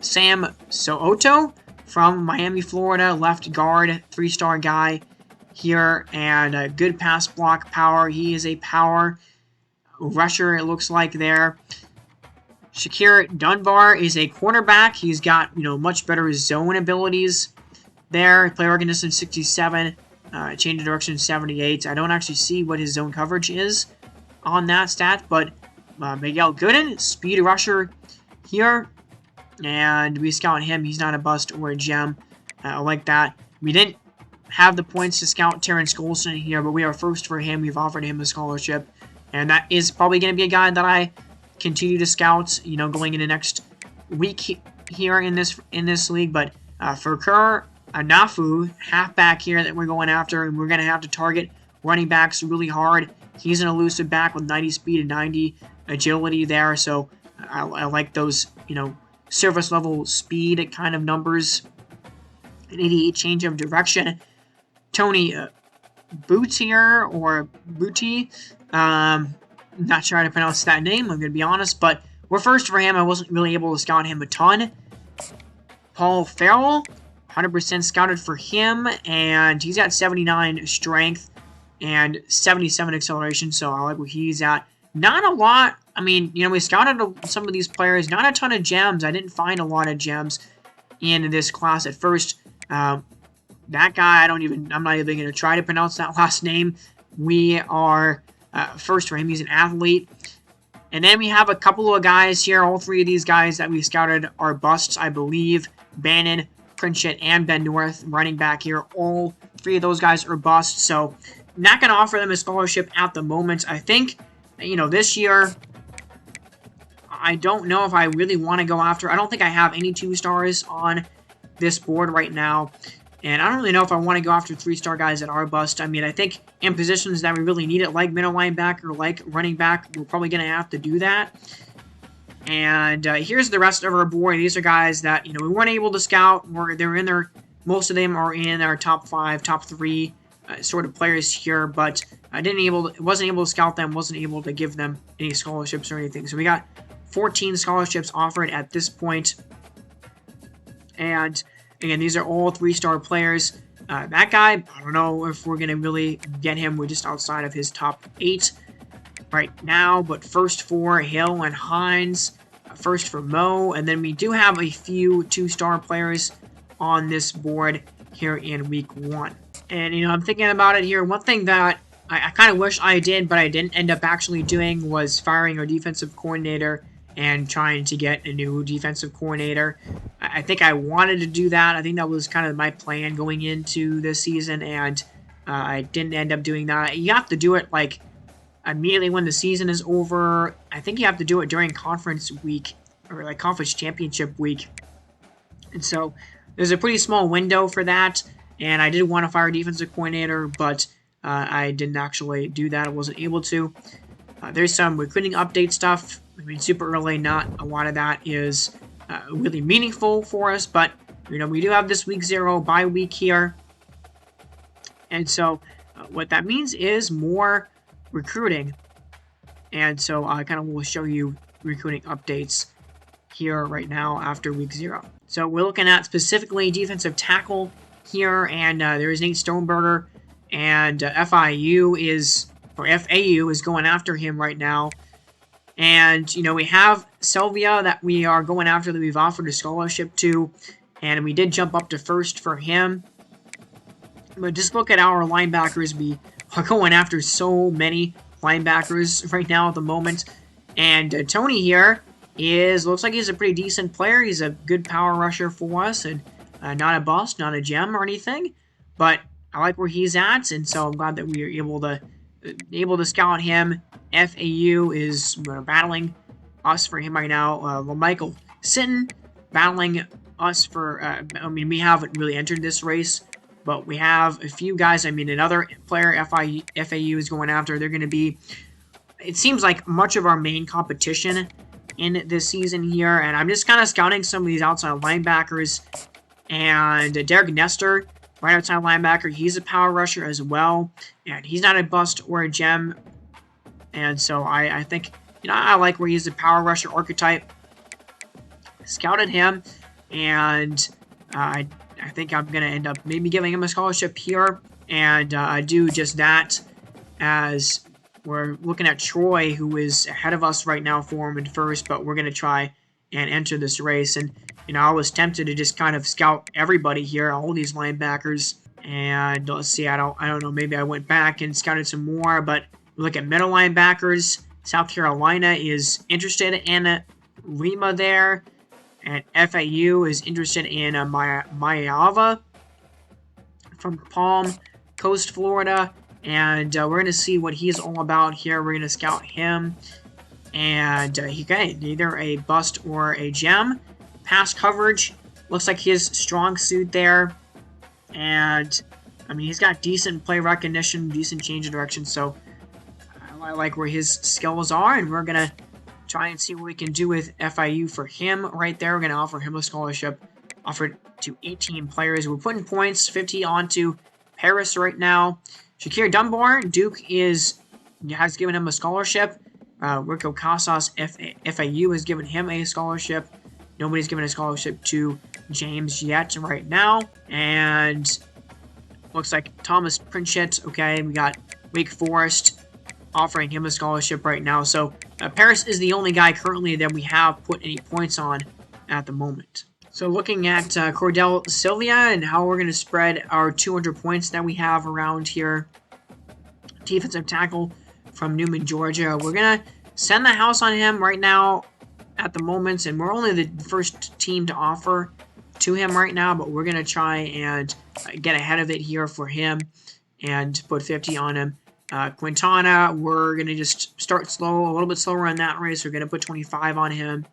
Sam So'oto from Miami, Florida, left guard, 3-star guy here, and good pass block power. He is a power rusher, it looks like there. Shakir Dunbar is a cornerback. He's got, much better zone abilities there. Play recognition 67, change of direction 78. I don't actually see what his zone coverage is on that stat, but Miguel Gooden, speed rusher here, and we scout him. He's not a bust or a gem. I like that. We didn't have the points to scout Terrence Golson here, but we are first for him. We've offered him a scholarship, and that is probably going to be a guy that I continue to scout, going into next week here in this league. But for Kerr Anafu, halfback here that we're going after, and we're going to have to target running backs really hard. He's an elusive back with 90 speed and 90 agility there, so I like those, surface level speed kind of numbers. An 88 change of direction. Tony Boutier or Booty, not sure how to pronounce that name, I'm going to be honest, but we're first for him. I wasn't really able to scout him a ton. Paul Farrell, 100% scouted for him, and he's got 79 strength and 77 acceleration, so I like where he's at. Not a lot. I mean, we scouted some of these players. Not a ton of gems. I didn't find a lot of gems in this class at first. That guy, I'm not even going to try to pronounce that last name. We are first for him. He's an athlete. And then we have a couple of guys here. All 3 of these guys that we scouted are busts, I believe. Bannon, Pritchett, and Ben North, running back here. All 3 of those guys are busts. So, not going to offer them a scholarship at the moment. I think, this year, I don't know if I really want to go after. I don't think I have any 2-stars on this board right now. And I don't really know if I want to go after 3-star guys that are bust. I mean, I think in positions that we really need it, like middle linebacker, like running back, we're probably going to have to do that. And here's the rest of our board. These are guys that, we weren't able to scout. Most of them are in our top 5, top 3 sort of players here, but I wasn't able to scout them, wasn't able to give them any scholarships or anything. So we got 14 scholarships offered at this point. And again, these are all 3-star players. That guy, I don't know if we're going to really get him. We're just outside of his top 8 right now. But first for Hill and Hines, first for Mo. And then we do have a few 2-star players on this board here in week 1. And, you know, I'm thinking about it here. One thing that I kind of wish I did, but I didn't end up actually doing, was firing our defensive coordinator and trying to get a new defensive coordinator. I think I wanted to do that. I think that was kind of my plan going into this season, and I didn't end up doing that. You have to do it, like, immediately when the season is over. I think you have to do it during conference week, or, like, conference championship week. And so there's a pretty small window for that, and I did want to fire a defensive coordinator, but I didn't actually do that. I wasn't able to. There's some recruiting update stuff. I mean, super early, not a lot of that is really meaningful for us, but, you know, we do have this week 0 bye week here. And so what that means is more recruiting. And so I kind of will show you recruiting updates here right now after week 0. So we're looking at specifically defensive tackle here, and there is Nate Stoneberger, and FAU is going after him right now. And, you know, we have Sylvia that we are going after, that we've offered a scholarship to, and we did jump up to first for him. But just look at our linebackers. We are going after so many linebackers right now at the moment. And Tony here looks like he's a pretty decent player. He's a good power rusher for us, and not a bust, not a gem or anything. But I like where he's at, and so I'm glad that we are able to scout him. FAU is battling us for him right now. Michael Sitton battling us for, I mean, we haven't really entered this race, but we have a few guys. I mean, another player FAU is going after. They're going to be, it seems like, much of our main competition in this season here. And I'm just kind of scouting some of these outside linebackers. And Derek Nestor, right outside linebacker, he's a power rusher as well. And he's not a bust or a gem. And so I think, you know, I like where he's a power rusher archetype. Scouted him, and I think I'm going to end up maybe giving him a scholarship here. And I do just that, as we're looking at Troy, who is ahead of us right now for him in first, but we're going to try and enter this race. And, you know, I was tempted to just kind of scout everybody here, all these linebackers. And let's see, I don't know, maybe I went back and scouted some more, but look at middle linebackers. South Carolina is interested in Lima there, and FAU is interested in Mayava from Palm Coast, Florida, and we're going to see what he's all about here. We're going to scout him, and he got either a bust or a gem. Pass coverage looks like his strong suit there, and I mean, he's got decent play recognition, decent change of direction, so I like where his skills are, and we're going to try and see what we can do with FIU for him right there. We're going to offer him a scholarship offered to 18 players. We're putting points, 50 onto Paris right now. Shakir Dunbar, Duke has given him a scholarship. Rico Casas, FIU has given him a scholarship. Nobody's given a scholarship to James yet right now. And looks like Thomas Pritchett, okay, we got Wake Forest offering him a scholarship right now. So Paris is the only guy currently that we have put any points on at the moment. So looking at Cordell Sylvia and how we're going to spread our 200 points that we have around here. Defensive tackle from Newman, Georgia. We're going to send the house on him right now at the moment. And we're only the first team to offer to him right now. But we're going to try and get ahead of it here for him and put 50 on him. Quintana, we're going to just start slow, a little bit slower on that race. We're going to put 25 on him.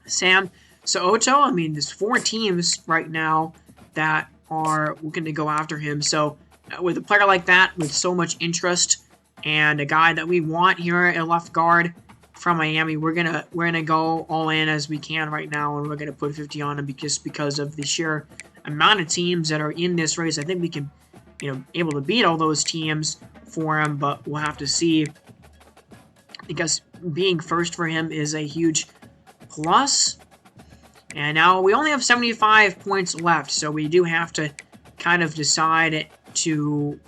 Sam Soto, I mean, there's 4 teams right now that are looking to go after him. So with a player like that, with so much interest, and a guy that we want here at left guard from Miami, we're gonna go all in as we can right now, and we're gonna put 50 on him because of the sheer amount of teams that are in this race. I think we can able to beat all those teams for him, but we'll have to see, because being first for him is a huge plus. And now we only have 75 points left, so we do have to kind of decide to,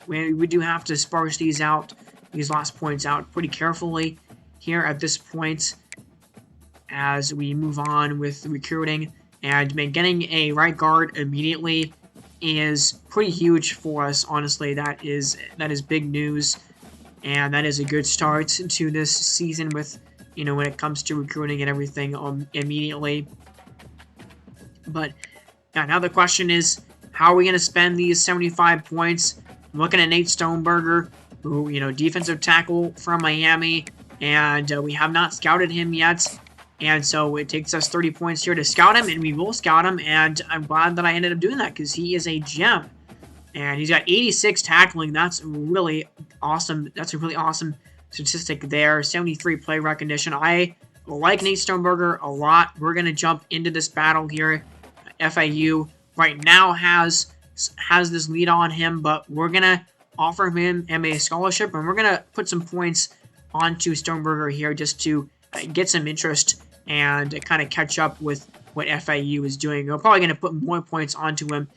we do have to sparse these last points out pretty carefully here at this point as we move on with recruiting. And getting a right guard immediately is pretty huge for us, honestly. That is big news, and that is a good start to this season with, when it comes to recruiting and everything immediately. But yeah, now the question is, how are we going to spend these 75 points? I'm looking at Nate Stoneberger, who, defensive tackle from Miami, and we have not scouted him yet. And so it takes us 30 points here to scout him, and we will scout him, and I'm glad that I ended up doing that because he is a gem. And he's got 86 tackling. That's really awesome. That's a really awesome statistic there. 73 play recognition. I like Nate Stoneberger a lot. We're going to jump into this battle here. FIU right now has this lead on him, but we're going to offer him a scholarship, and we're going to put some points onto Stoneberger here just to get some interest and kind of catch up with what FIU is doing. We're probably going to put more points onto him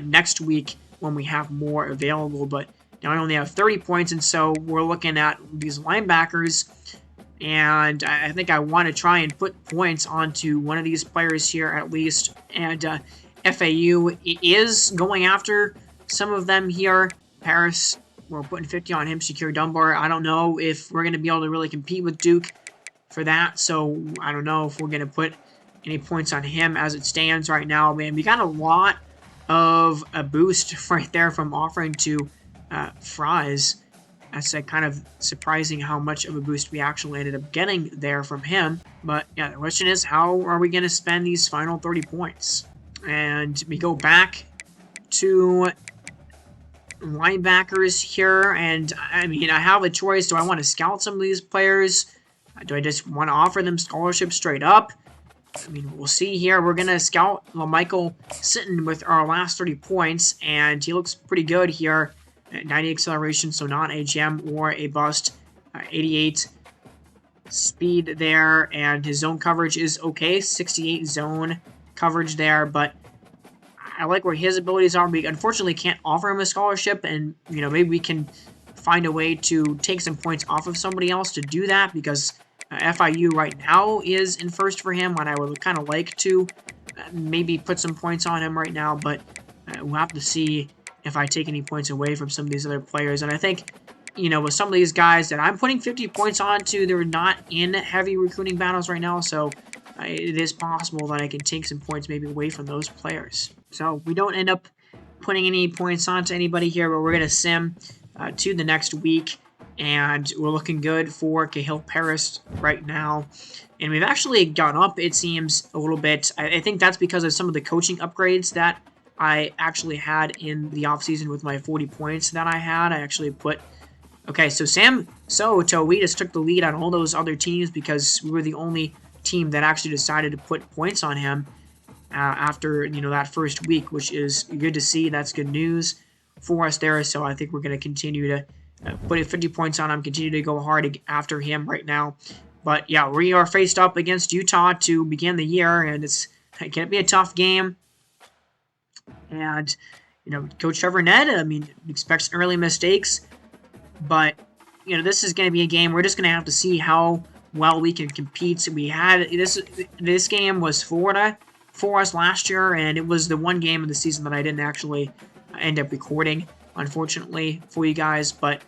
next week when we have more available, but now I only have 30 points, and so we're looking at these linebackers, and I think I want to try and put points onto one of these players here at least, and FAU is going after some of them here. Paris, we're putting 50 on him. Shakir Dunbar, I don't know if we're going to be able to really compete with Duke for that, so I don't know if we're going to put any points on him as it stands right now. Man, we got a lot of a boost right there from offering to Fries. That's kind of surprising how much of a boost we actually ended up getting there from him. But yeah, the question is, how are we going to spend these final 30 points? And we go back to linebackers here, and I mean, I have a choice. Do I want to scout some of these players? Do I just want to offer them scholarships straight up? I mean, we'll see here. We're going to scout Michael Sitton with our last 30 points, and he looks pretty good here. 90 acceleration, so not a gem or a bust. 88 speed there, and his zone coverage is okay. 68 zone coverage there, but I like where his abilities are. We unfortunately can't offer him a scholarship, and maybe we can find a way to take some points off of somebody else to do that, because FIU right now is in first for him, and I would kind of like to maybe put some points on him right now, but we'll have to see if I take any points away from some of these other players. And I think, with some of these guys that I'm putting 50 points on to, they're not in heavy recruiting battles right now, so it is possible that I can take some points maybe away from those players. So we don't end up putting any points onto anybody here, but we're going to sim to the next week, and we're looking good for Cahill Paris right now. And we've actually gone up, it seems, a little bit. I think that's because of some of the coaching upgrades that I actually had in the offseason with my 40 points that I had. I actually put... Okay, so Sam Soto, we just took the lead on all those other teams because we were the only team that actually decided to put points on him after, that first week, which is good to see. That's good news for us there. So I think we're going to continue to put 50 points on him, continue to go hard after him right now. But yeah, we are faced up against Utah to begin the year, and it can be a tough game. And, Coach Trevor Ned, expects early mistakes. But, this is going to be a game we're just going to have to see how well we can compete. We had this game was Florida for us last year, and it was the one game of the season that I didn't actually end up recording, unfortunately, for you guys. But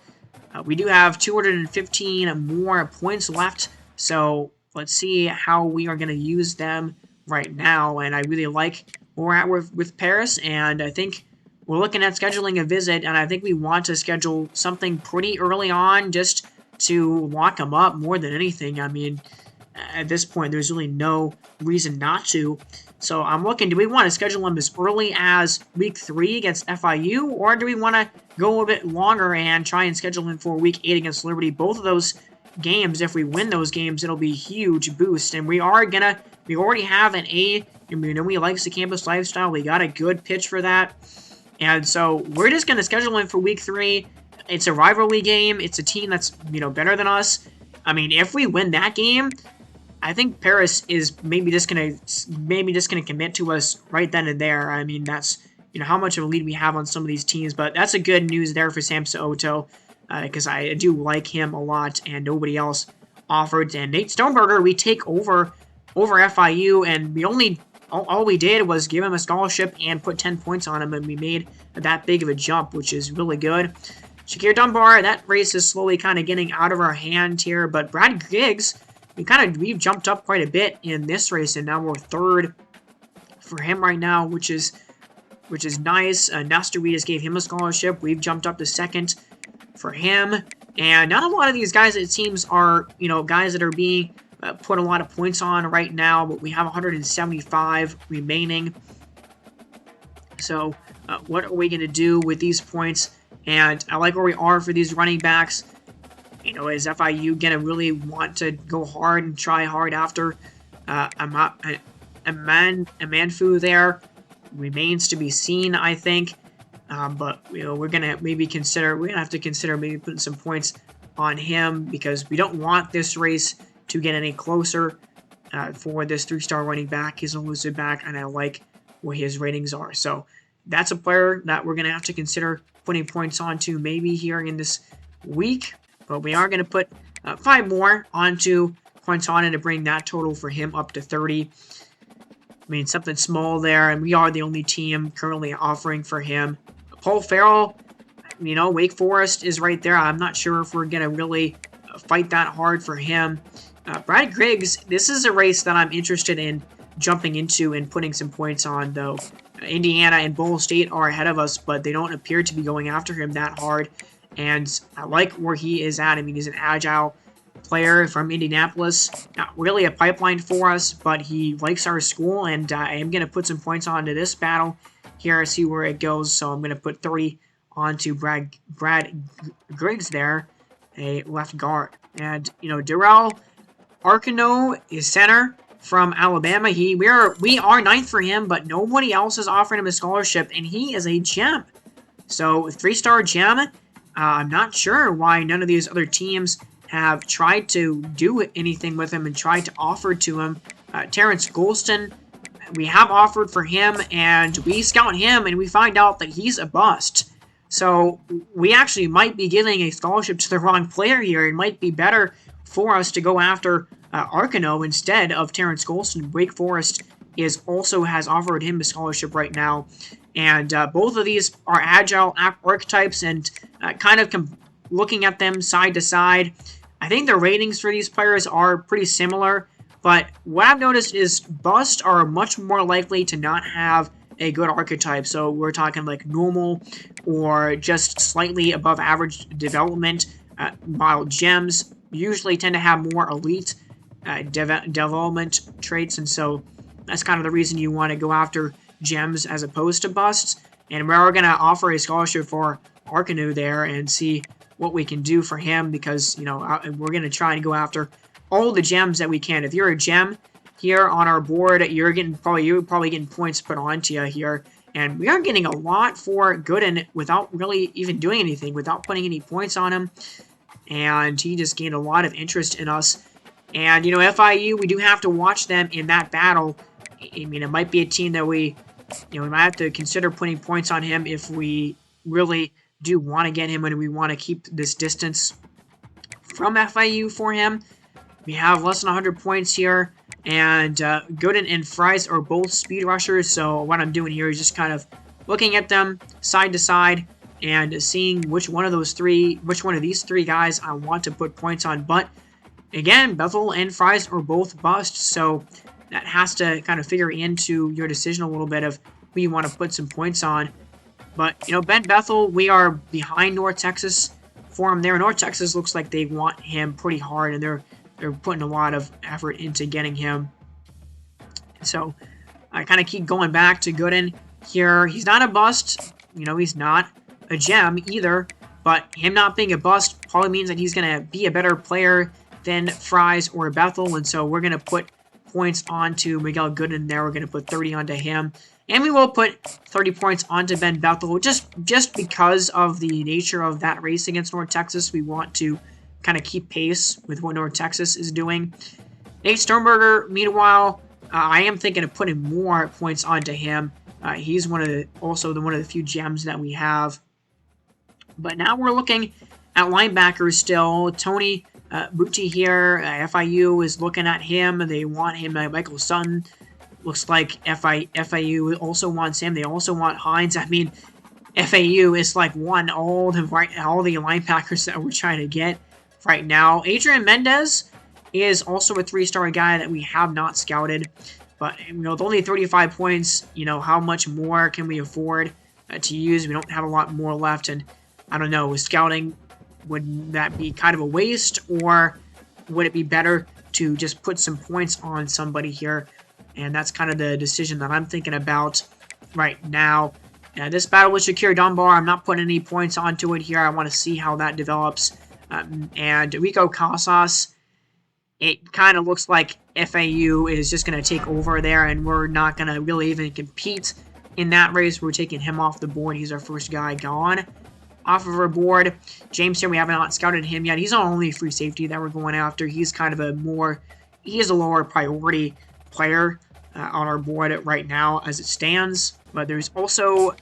we do have 215 more points left, so let's see how we are going to use them right now. And I really like where we're at with Paris, and I think we're looking at scheduling a visit, and I think we want to schedule something pretty early on just to lock them up more than anything. I mean, at this point, there's really no reason not to. So I'm looking, do we want to schedule them as early as week 3 against FIU, or do we want to go a little bit longer and try and schedule them for week 8 against Liberty? Both of those games, if we win those games, it'll be a huge boost. And we already have an A, and we know he likes the campus lifestyle. We got a good pitch for that. And so we're just going to schedule him for week 3. It's a rivalry game. It's a team that's, better than us. I mean, if we win that game, I think Paris is maybe just gonna commit to us right then and there. I mean, that's how much of a lead we have on some of these teams, but that's a good news there for Samson Oto, because I do like him a lot, and nobody else offered. And Nate Stoneberger, we take over FIU, and we all we did was give him a scholarship and put 10 points on him, and we made that big of a jump, which is really good. Shakir Dunbar, that race is slowly kind of getting out of our hand here, but Brad Griggs, we've jumped up quite a bit in this race, and now we're 3rd for him right now, which is nice. Nestor, we just gave him a scholarship. We've jumped up to 2nd for him, and not a lot of these guys, it seems, are guys that are being put a lot of points on right now, but we have 175 remaining. So what are we going to do with these points? And I like where we are for these running backs. Is FIU going to really want to go hard and try hard after Amanfu there? Remains to be seen, I think. But we're going to have to consider maybe putting some points on him, because we don't want this race to get any closer for this 3-star running back. He's an elusive back, and I like what his ratings are. So that's a player that we're going to have to consider putting points onto maybe here in this week. But we are going to put 5 more onto Quintana to bring that total for him up to 30. I mean, something small there, and we are the only team currently offering for him. Paul Farrell, Wake Forest is right there. I'm not sure if we're going to really fight that hard for him. Brad Griggs, this is a race that I'm interested in jumping into and putting some points on, though. Indiana and Ball State are ahead of us, but they don't appear to be going after him that hard. And I like where he is at. I mean, he's an agile player from Indianapolis. Not really a pipeline for us, but he likes our school, and I am going to put some points onto this battle here, see where it goes. So I'm going to put 30 onto Brad Griggs there, a left guard. And, Darrell Arcano is center from Alabama. We are 9th for him, but nobody else is offering him a scholarship, and he is a gem. So 3-star gem. I'm not sure why none of these other teams have tried to do anything with him and tried to offer to him. Terrence Golston, we have offered for him, and we scout him, and we find out that he's a bust. So we actually might be giving a scholarship to the wrong player here. It might be better for us to go after Arcano instead of Terrence Golston. Wake Forest also has offered him a scholarship right now. And both of these are agile archetypes, and kind of looking at them side to side, I think the ratings for these players are pretty similar. But what I've noticed is busts are much more likely to not have a good archetype. So we're talking like normal or just slightly above average development, while gems usually tend to have more elite development traits. And so that's kind of the reason you want to go after gems as opposed to busts. And we're going to offer a scholarship for Arcanu there and see what we can do for him, because we're going to try and go after all the gems that we can. If you're a gem here on our board, you're probably getting points put onto you here, and we are getting a lot for Gooden without really even doing anything, without putting any points on him, and he just gained a lot of interest in us. And FIU, we do have to watch them in that battle. I mean, it might be a team that we might have to consider putting points on him if we really do want to get him and we want to keep this distance from FIU for him. We have less than 100 points here, and Gooden and Fries are both speed rushers, so what I'm doing here is just kind of looking at them side to side and seeing which one of these three guys I want to put points on. But again, Bethel and Fries are both busts, so that has to kind of figure into your decision a little bit of who you want to put some points on. But, Ben Bethel, we are behind North Texas for him there. North Texas looks like they want him pretty hard, and they're putting a lot of effort into getting him. So I kind of keep going back to Gooden here. He's not a bust. He's not a gem either. But him not being a bust probably means that he's going to be a better player than Fries or Bethel. And so we're going to put points onto Miguel Gooden there. We're going to put 30 onto him. And we will put 30 points onto Ben Bethel just because of the nature of that race against North Texas. We want to kind of keep pace with what North Texas is doing. Nate Sternberger, meanwhile, I am thinking of putting more points onto him. He's one of the few gems that we have. But now we're looking at linebackers still. Tony Bucci here, FIU is looking at him. They want him. Michael Sutton looks like FIU also wants him. They also want Hines. I mean, FAU is like all the linebackers that we're trying to get right now. Adrian Mendez is also a 3-star guy that we have not scouted. But, with only 35 points, how much more can we afford to use? We don't have a lot more left, and I don't know, with scouting, would that be kind of a waste, or would it be better to just put some points on somebody here? And that's kind of the decision that I'm thinking about right now. This battle with Shakir Dunbar, I'm not putting any points onto it here. I want to see how that develops. And Rico Casas, it kind of looks like FAU is just going to take over there, and we're not going to really even compete in that race. We're taking him off the board. He's our first guy gone off of our board. James here, we have not scouted him yet. He's our only free safety that we're going after. He's kind of he is a lower priority player on our board right now as it stands. But there's also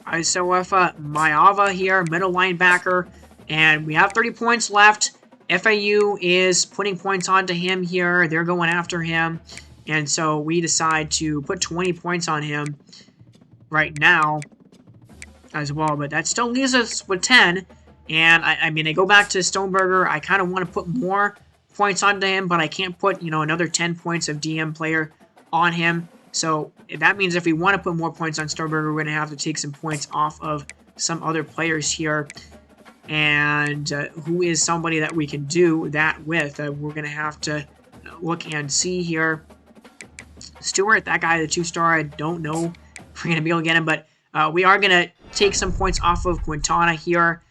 Isoefa Mayava here, middle linebacker, and we have 30 points left. FAU is putting points onto him here. They're going after him, and so we decide to put 20 points on him right now as well, but that still leaves us with 10. And I mean, I go back to Stoneberger. I kind of want to put more points onto him, but I can't put, another 10 points of DM player on him. So that means if we want to put more points on Stoneberger, we're going to have to take some points off of some other players here. And who is somebody that we can do that with? We're going to have to look and see here. Stewart, that guy, the 2-star, I don't know if we're going to be able to get him, but we are going to take some points off of Quintana here,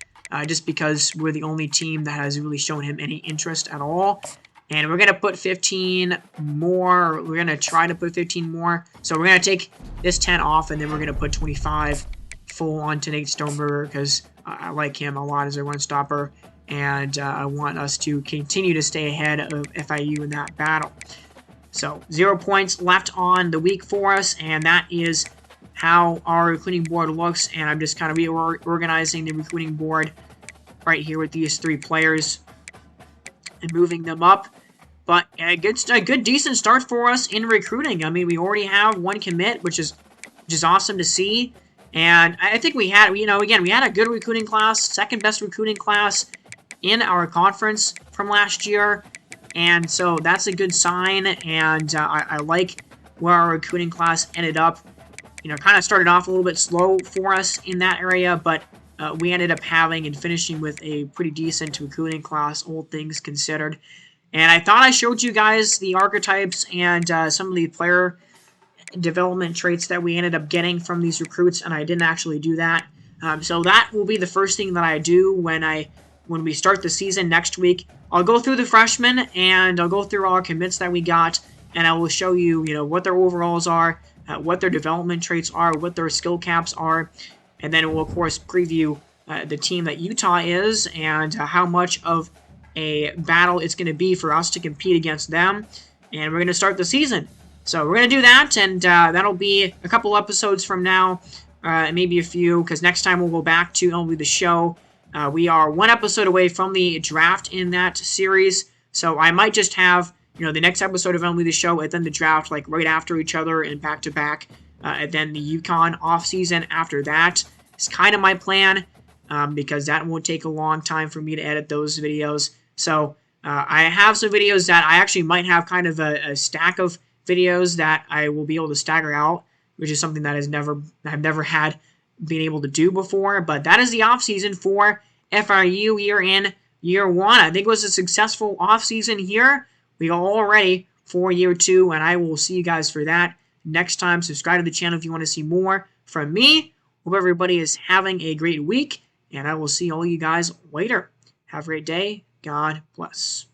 just because we're the only team that has really shown him any interest at all. And we're going to put 15 more. We're going to try to put 15 more. So we're going to take this 10 off, and then we're going to put 25 full on to Nate Stoneberger, because I like him a lot as a run-stopper, and I want us to continue to stay ahead of FIU in that battle. So 0 points left on the week for us, and that is how our recruiting board looks. And I'm just kind of reorganizing the recruiting board right here with these 3 players and moving them up. But a good decent start for us in recruiting. I mean, we already have 1 commit, which is awesome to see. And I think we had, again, we had a good recruiting class, second best recruiting class in our conference from last year. And so that's a good sign. And I like where our recruiting class ended up. Kind of started off a little bit slow for us in that area, but we ended up having and finishing with a pretty decent recruiting class, all things considered. And I thought I showed you guys the archetypes and some of the player development traits that we ended up getting from these recruits, and I didn't actually do that. So that will be the first thing that I do when we start the season next week. I'll go through the freshmen, and I'll go through all our commits that we got, and I will show you, what their overalls are, what their development traits are, what their skill caps are, and then we'll, of course, preview the team that Utah is and how much of a battle it's going to be for us to compete against them, and we're going to start the season. So we're going to do that, and that'll be a couple episodes from now, maybe a few, because next time we'll go back to only the show. We are 1 episode away from the draft in that series, so I might just have the next episode of Only the Show and then the draft, like, right after each other and back-to-back, and then the UConn off-season after that is kind of my plan, because that won't take a long time for me to edit those videos. So I have some videos that I actually might have kind of a stack of videos that I will be able to stagger out, which is something that I've never had been able to do before. But that is the off-season for FIU here in year 1. I think it was a successful off-season here. We are all ready for year 2, and I will see you guys for that next time. Subscribe to the channel if you want to see more from me. Hope everybody is having a great week, and I will see all you guys later. Have a great day. God bless.